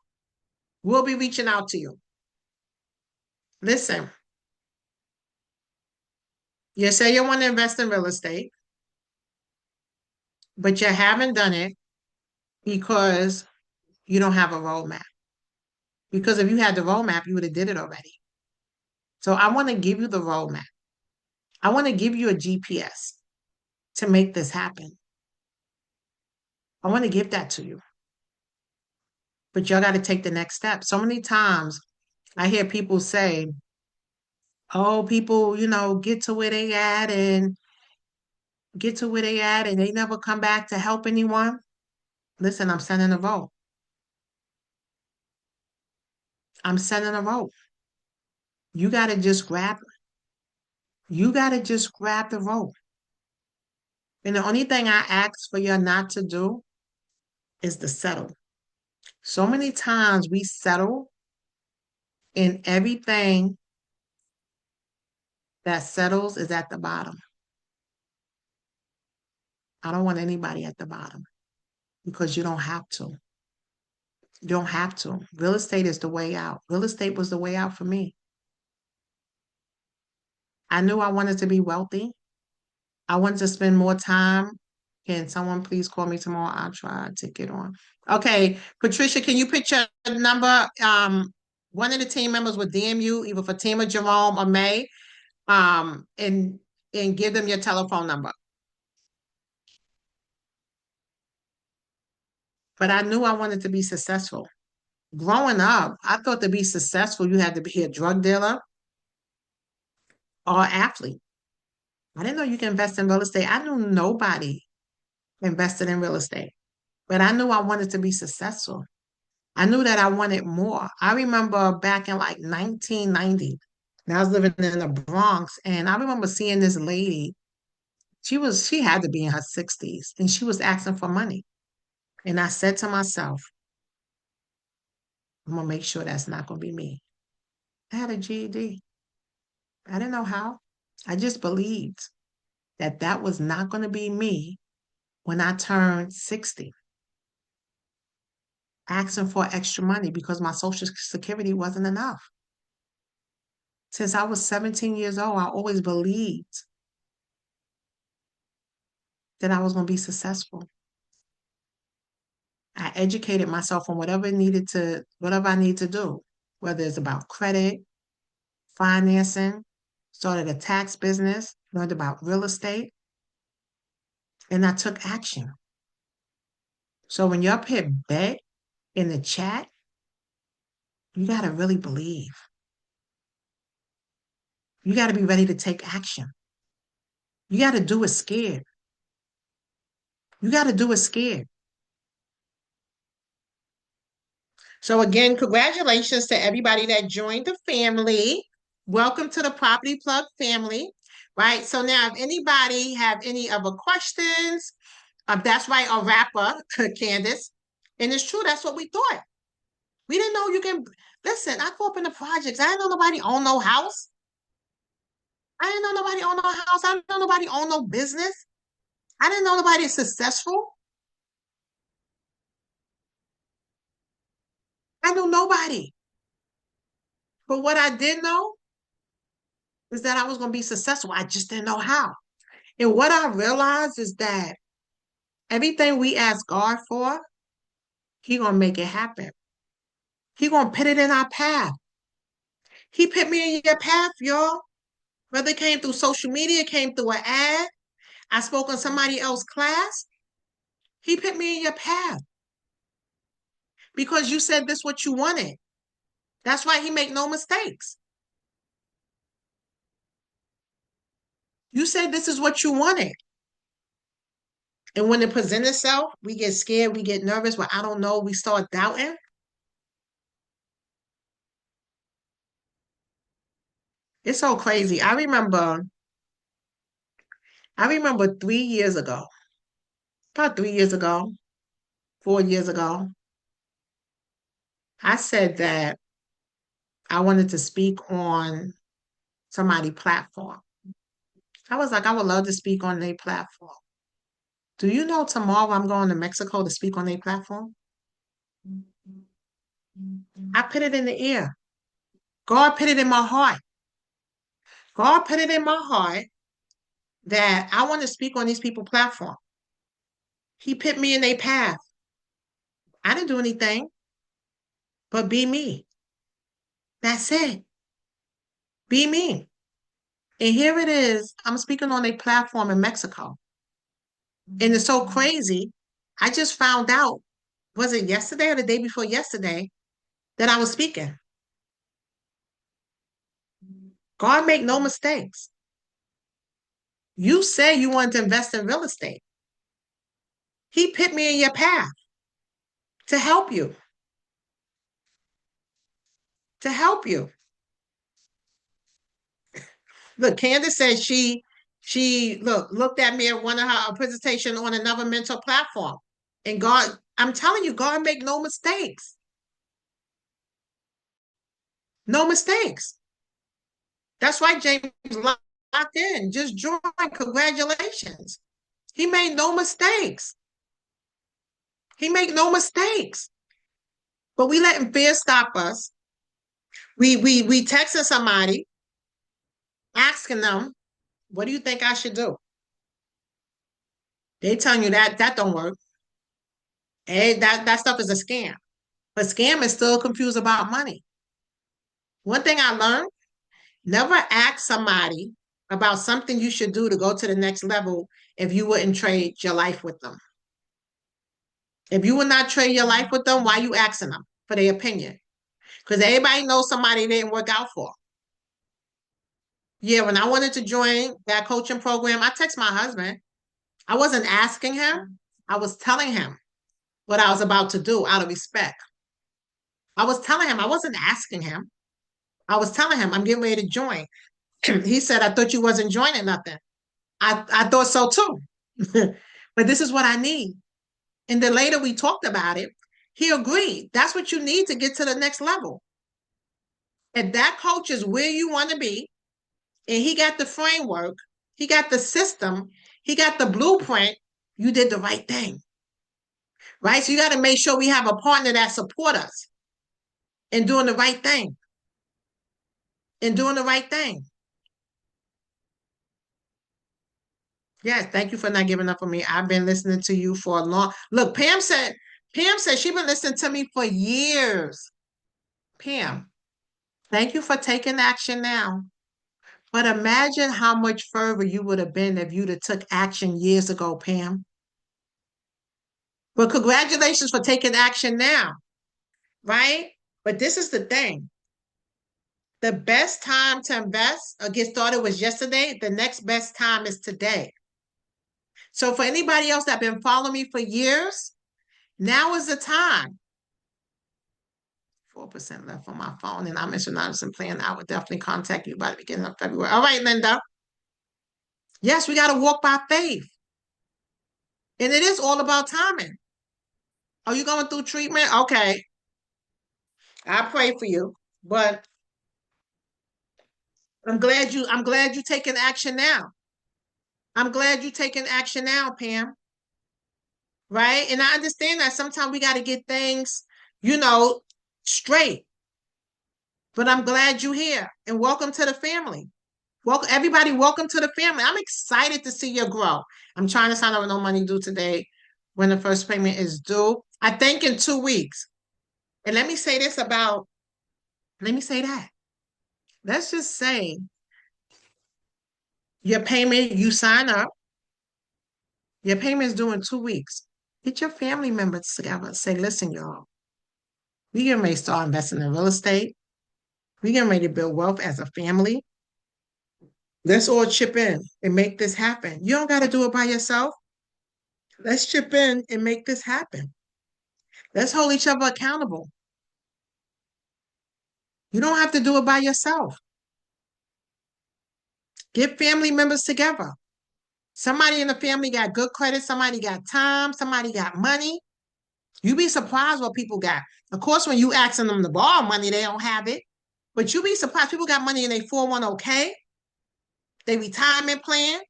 We'll be reaching out to you. Listen, you say you want to invest in real estate, but you haven't done it because you don't have a roadmap. Because if you had the roadmap, you would have did it already. So I want to give you the roadmap. I want to give you a GPS to make this happen. I want to give that to you. But y'all got to take the next step. So many times I hear people say, oh, people, get to where they at and get to where they at and they never come back to help anyone. Listen, I'm sending a vote. I'm sending a vote. You got to just grab the rope. And the only thing I ask for you not to do is to settle. So many times we settle and everything that settles is at the bottom. I don't want anybody at the bottom because you don't have to. You don't have to. Real estate is the way out. Real estate was the way out for me. I knew I wanted to be wealthy. I wanted to spend more time. Can someone please call me tomorrow? I'll try to get on. Okay, Patricia, can you put your number? One of the team members will DM you, either Fatima, Jerome, or May, and give them your telephone number. But I knew I wanted to be successful. Growing up, I thought to be successful, you had to be a drug dealer or athlete. I didn't know you can invest in real estate. I knew nobody invested in real estate, but I knew I wanted to be successful. I knew that I wanted more. I remember back in like 1990, and I was living in the Bronx, and I remember seeing this lady. She had to be in her 60s, and she was asking for money. And I said to myself, I'm gonna make sure that's not gonna be me. I had a GED. I didn't know how. I just believed that that was not gonna be me when I turned 60, asking for extra money because my Social Security wasn't enough. Since I was 17 years old, I always believed that I was going to be successful. I educated myself on whatever I need to do, whether it's about credit, financing, started a tax business, learned about real estate, and I took action. So when you put bet in the chat, you got to really believe. You got to be ready to take action. You got to do it scared. You got to do it scared. So again, congratulations to everybody that joined the family. Welcome to the Property Plug family, right? So now if anybody have any other questions, that's right, a rapper, Candace. And it's true, that's what we thought. We didn't know you can, listen, I grew up in the projects. I didn't know nobody own no house. I didn't know nobody own no house. I didn't know nobody own no business. I didn't know nobody successful. I knew nobody. But what I did know is that I was going to be successful. I just didn't know how. And what I realized is that everything we ask God for, He gonna make it happen. He gonna put it in our path. He put me in your path, y'all. Whether it came through social media, came through an ad, I spoke in somebody else's class. He put me in your path because you said this what you wanted. That's why he make no mistakes. You said this is what you wanted. And when it presents itself, we get scared, we get nervous. Well, I don't know. We start doubting. It's so crazy. I remember 3 years ago, about 3 years ago, 4 years ago, I said that I wanted to speak on somebody's platform. I was like, I would love to speak on their platform. Do you know tomorrow I'm going to Mexico to speak on their platform? I put it in the air. God put it in my heart. God put it in my heart that I want to speak on these people's platform. He put me in their path. I didn't do anything but be me. That's it. Be me. And here it is. I'm speaking on a platform in Mexico. And it's so crazy. I just found out, was it yesterday or the day before yesterday, that I was speaking. God make no mistakes. You say you want to invest in real estate. He put me in your path to help you. To help you. Look, Candace said she looked at me at one of her presentation on another mental platform. And God, I'm telling you, God make no mistakes. No mistakes. That's why James locked in. Just join. Congratulations. He made no mistakes. He made no mistakes. But we letting fear stop us. We texting somebody, asking them, what do you think I should do? They telling you that don't work. Hey, that stuff is a scam. But scam is still confused about money. One thing I learned, never ask somebody about something you should do to go to the next level if you wouldn't trade your life with them. If you would not trade your life with them, why you asking them for their opinion? Because everybody knows somebody didn't work out for. Yeah, when I wanted to join that coaching program, I text my husband. I wasn't asking him. I was telling him what I was about to do out of respect. I was telling him. I wasn't asking him. I was telling him I'm getting ready to join. He said, I thought you wasn't joining nothing. I thought so too. But this is what I need. And then later we talked about it. He agreed. That's what you need to get to the next level. And that coach is where you want to be. And he got the framework. He got the system. He got the blueprint. You did the right thing. Right? So you got to make sure we have a partner that support us in doing the right thing. In doing the right thing. Yes, thank you for not giving up on me. I've been listening to you for a long. Look, Pam said she's been listening to me for years. Pam, thank you for taking action now. But imagine how much further you would have been if you'd have took action years ago, Pam. But congratulations for taking action now, right? But this is the thing. The best time to invest or get started was yesterday. The next best time is today. So for anybody else that been following me for years, now is the time. 4% left on my phone, and I'm Mr. Anderson plan. I would definitely contact you by the beginning of February. All right, Linda. Yes, we got to walk by faith. And it is all about timing. Are you going through treatment? Okay. I pray for you. But I'm glad you're taking action now. I'm glad you're taking action now, Pam. Right? And I understand that sometimes we got to get things, straight. But I'm glad you're here. And welcome to the family. Welcome, everybody, welcome to the family. I'm excited to see you grow. I'm trying to sign up with no money due today. when the first payment is due. I think in 2 weeks. And let me say this about, let me say that. Let's just say your payment, you sign up, your payment is due in 2 weeks. Get your family members together. Say, listen, y'all, we getting ready to start investing in real estate. We getting ready to build wealth as a family. Let's all chip in and make this happen. You don't got to do it by yourself. Let's chip in and make this happen. Let's hold each other accountable. You don't have to do it by yourself. Get family members together. Somebody in the family got good credit, somebody got time, somebody got money. You be surprised what people got. Of course, when you asking them to borrow money, they don't have it. But you be surprised. People got money in their 401k, their retirement plan.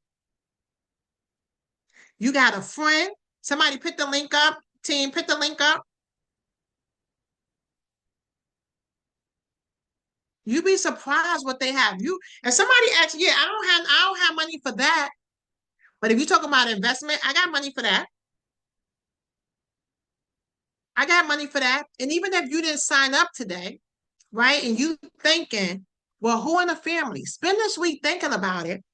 You got a friend. Somebody put the link up. Team, put the link up. You be surprised what they have. You and somebody asks, yeah, I don't have money for that. But if you talk about investment, I got money for that. I got money for that. And even if you didn't sign up today, right? And you thinking, well, who in the family? Spend this week thinking about it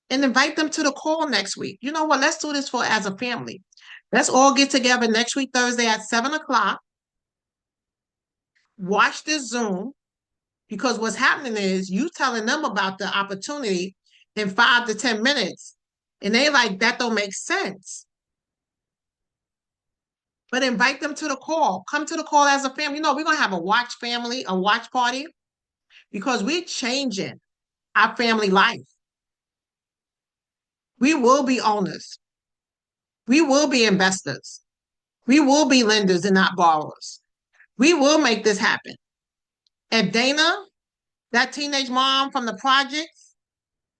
and invite them to the call next week. You know what? Let's do this for as a family. Let's all get together next week, Thursday at 7 o'clock. Watch this Zoom because what's happening is you telling them about the opportunity in 5 to 10 minutes. And they like, that don't make sense. But invite them to the call. Come to the call as a family. You know, we're going to have a watch family, a watch party, because we're changing our family life. We will be owners. We will be investors. We will be lenders and not borrowers. We will make this happen. If Dana, that teenage mom from the projects,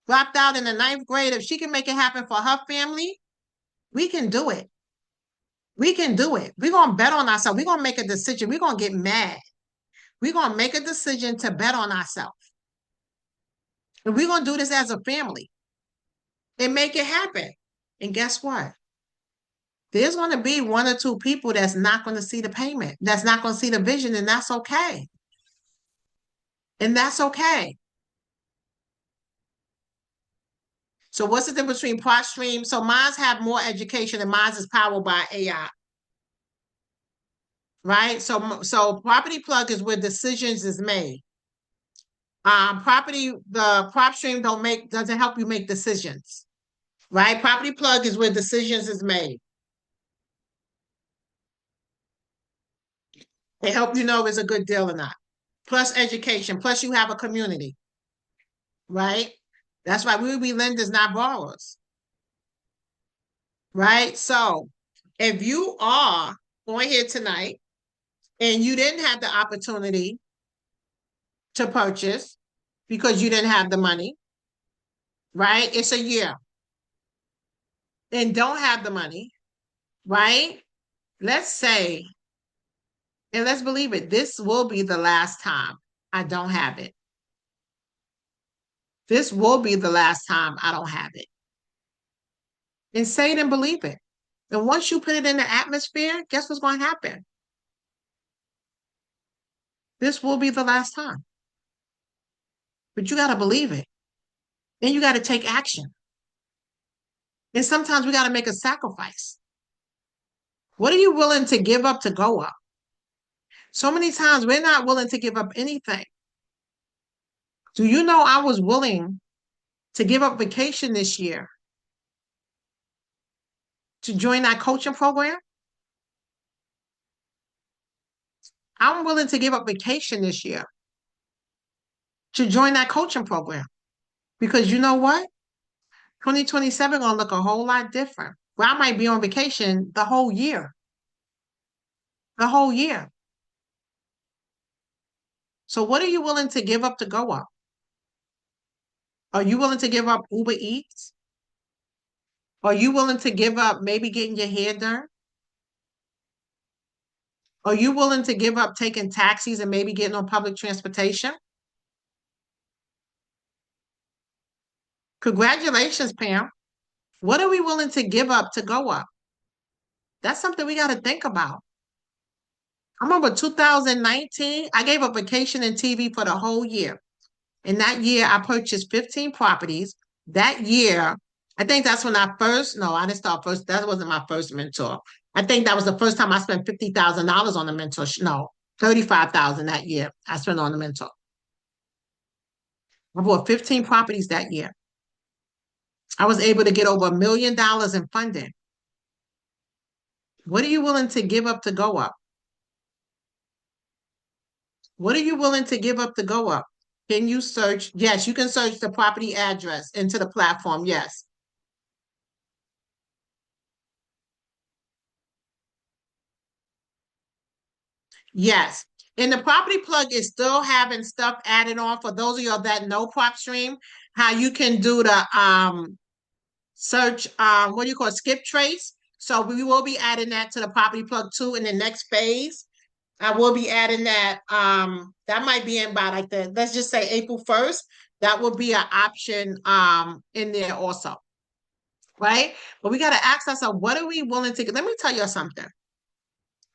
dropped out in the 9th grade, if she can make it happen for her family, we can do it. We can do it. We're going to bet on ourselves. We're going to make a decision. We're going to get mad. We're going to make a decision to bet on ourselves. And we're going to do this as a family and make it happen. And guess what? There's going to be 1 or 2 people that's not going to see the payment, that's not going to see the vision, and that's okay. And that's okay. So what's the difference between PropStream? So mine have more education and mine is powered by AI. Right? So Property Plug is where decisions is made. The PropStream doesn't help you make decisions. Right? Property Plug is where decisions is made. It helps you know if it's a good deal or not. Plus education, plus you have a community. Right? That's why we will be lenders, not borrowers. Right? So if you are on here tonight and you didn't have the opportunity to purchase because you didn't have the money, right? It's a year. And don't have the money, right? Let's say, and let's believe it, this will be the last time I don't have it. This will be the last time I don't have it. And say it and believe it. And once you put it in the atmosphere, guess what's going to happen? This will be the last time. But you got to believe it. And you got to take action. And sometimes we got to make a sacrifice. What are you willing to give up to go up? So many times we're not willing to give up anything. Do you know I was willing to give up vacation this year to join that coaching program? I'm willing to give up vacation this year to join that coaching program. Because you know what? 2027 gonna look a whole lot different. Well, I might be on vacation the whole year. The whole year. So what are you willing to give up to go up? Are you willing to give up Uber Eats? Are you willing to give up maybe getting your hair done? Are you willing to give up taking taxis and maybe getting on public transportation? Congratulations, Pam. What are we willing to give up to go up? That's something we got to think about. I remember 2019, I gave up vacation and TV for the whole year. And that year, I purchased 15 properties. That year, I think that's when no, I didn't start first. That wasn't my first mentor. I think that was the first time I spent $50,000 on the mentor. No, 35,000 that year I spent on the mentor. I bought 15 properties that year. I was able to get over $1 million in funding. What are you willing to give up to go up? What are you willing to give up to go up? Can you search? Yes, you can search the property address into the platform. Yes. Yes. And the property plug is still having stuff added on for those of y'all that know PropStream, how you can do the search what do you call it? Skip trace. So we will be adding that to the property plug too in the next phase. I will be adding that. That might be in by like let's just say April 1st. That will be an option in there also. Right? But we got to ask ourselves, what are we willing to get? Let me tell you something.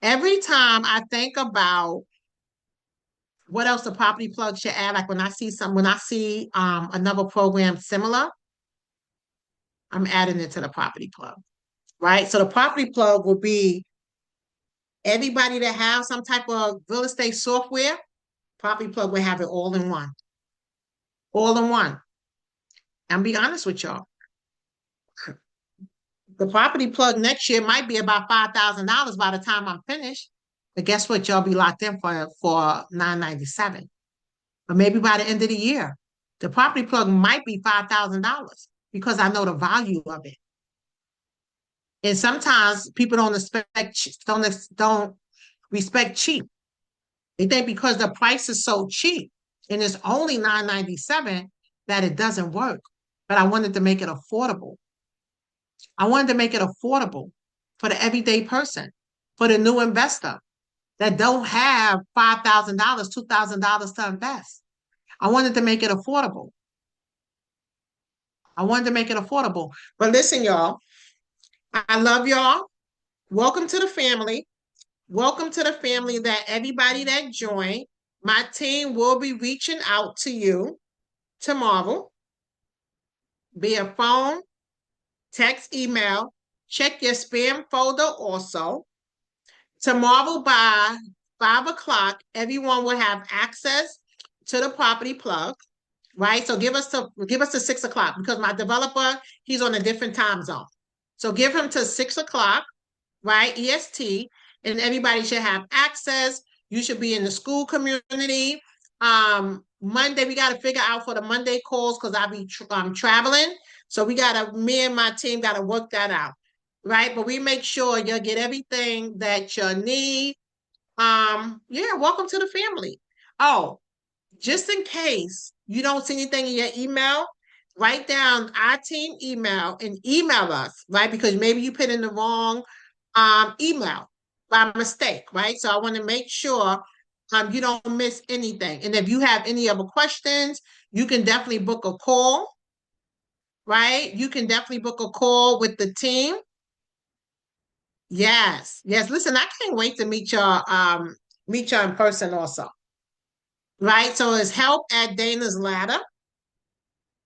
Every time I think about what else the property plug should add, like when I see another program similar, I'm adding it to the property plug. Right? So the property plug will be everybody that has some type of real estate software, property plug will have it all in one. All in one. And be honest with y'all. The property plug next year might be about $5,000 by the time I'm finished. But guess what? Y'all be locked in for $997. Or maybe by the end of the year, the property plug might be $5,000 because I know the value of it. And sometimes people don't respect cheap. They think because the price is so cheap and it's only $997 that it doesn't work. But I wanted to make it affordable. I wanted to make it affordable for the everyday person, for the new investor that don't have $5,000, $2,000 to invest. I wanted to make it affordable. I wanted to make it affordable. But listen, y'all, I love y'all. Welcome to the family. Welcome to the family that everybody that joined. My team will be reaching out to you tomorrow via phone, text, email. Check your spam folder also. Tomorrow by 5 o'clock, everyone will have access to the property plug, right? So give us to 6 o'clock because my developer, he's on a different time zone. So give him to 6 o'clock, right? EST, and everybody should have access. You should be in the school community. Monday, we got to figure out for the Monday calls because I'll be traveling. So me and my team got to work that out, right? But we make sure you'll get everything that you need. Yeah, welcome to the family. Oh, just in case you don't see anything in your email, write down our team email and email us, right? Because maybe you put in the wrong email by mistake, right? So I want to make sure you don't miss anything. And if you have any other questions, you can definitely book a call, right? You can definitely book a call with the team. Yes, yes. Listen, I can't wait to meet y'all in person also. Right? So it's help at Dana's Ladder.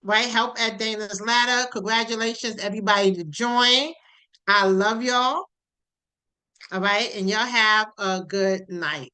Right? Help at Dana's Ladder. Congratulations, everybody to join. I love y'all. All right. And y'all have a good night.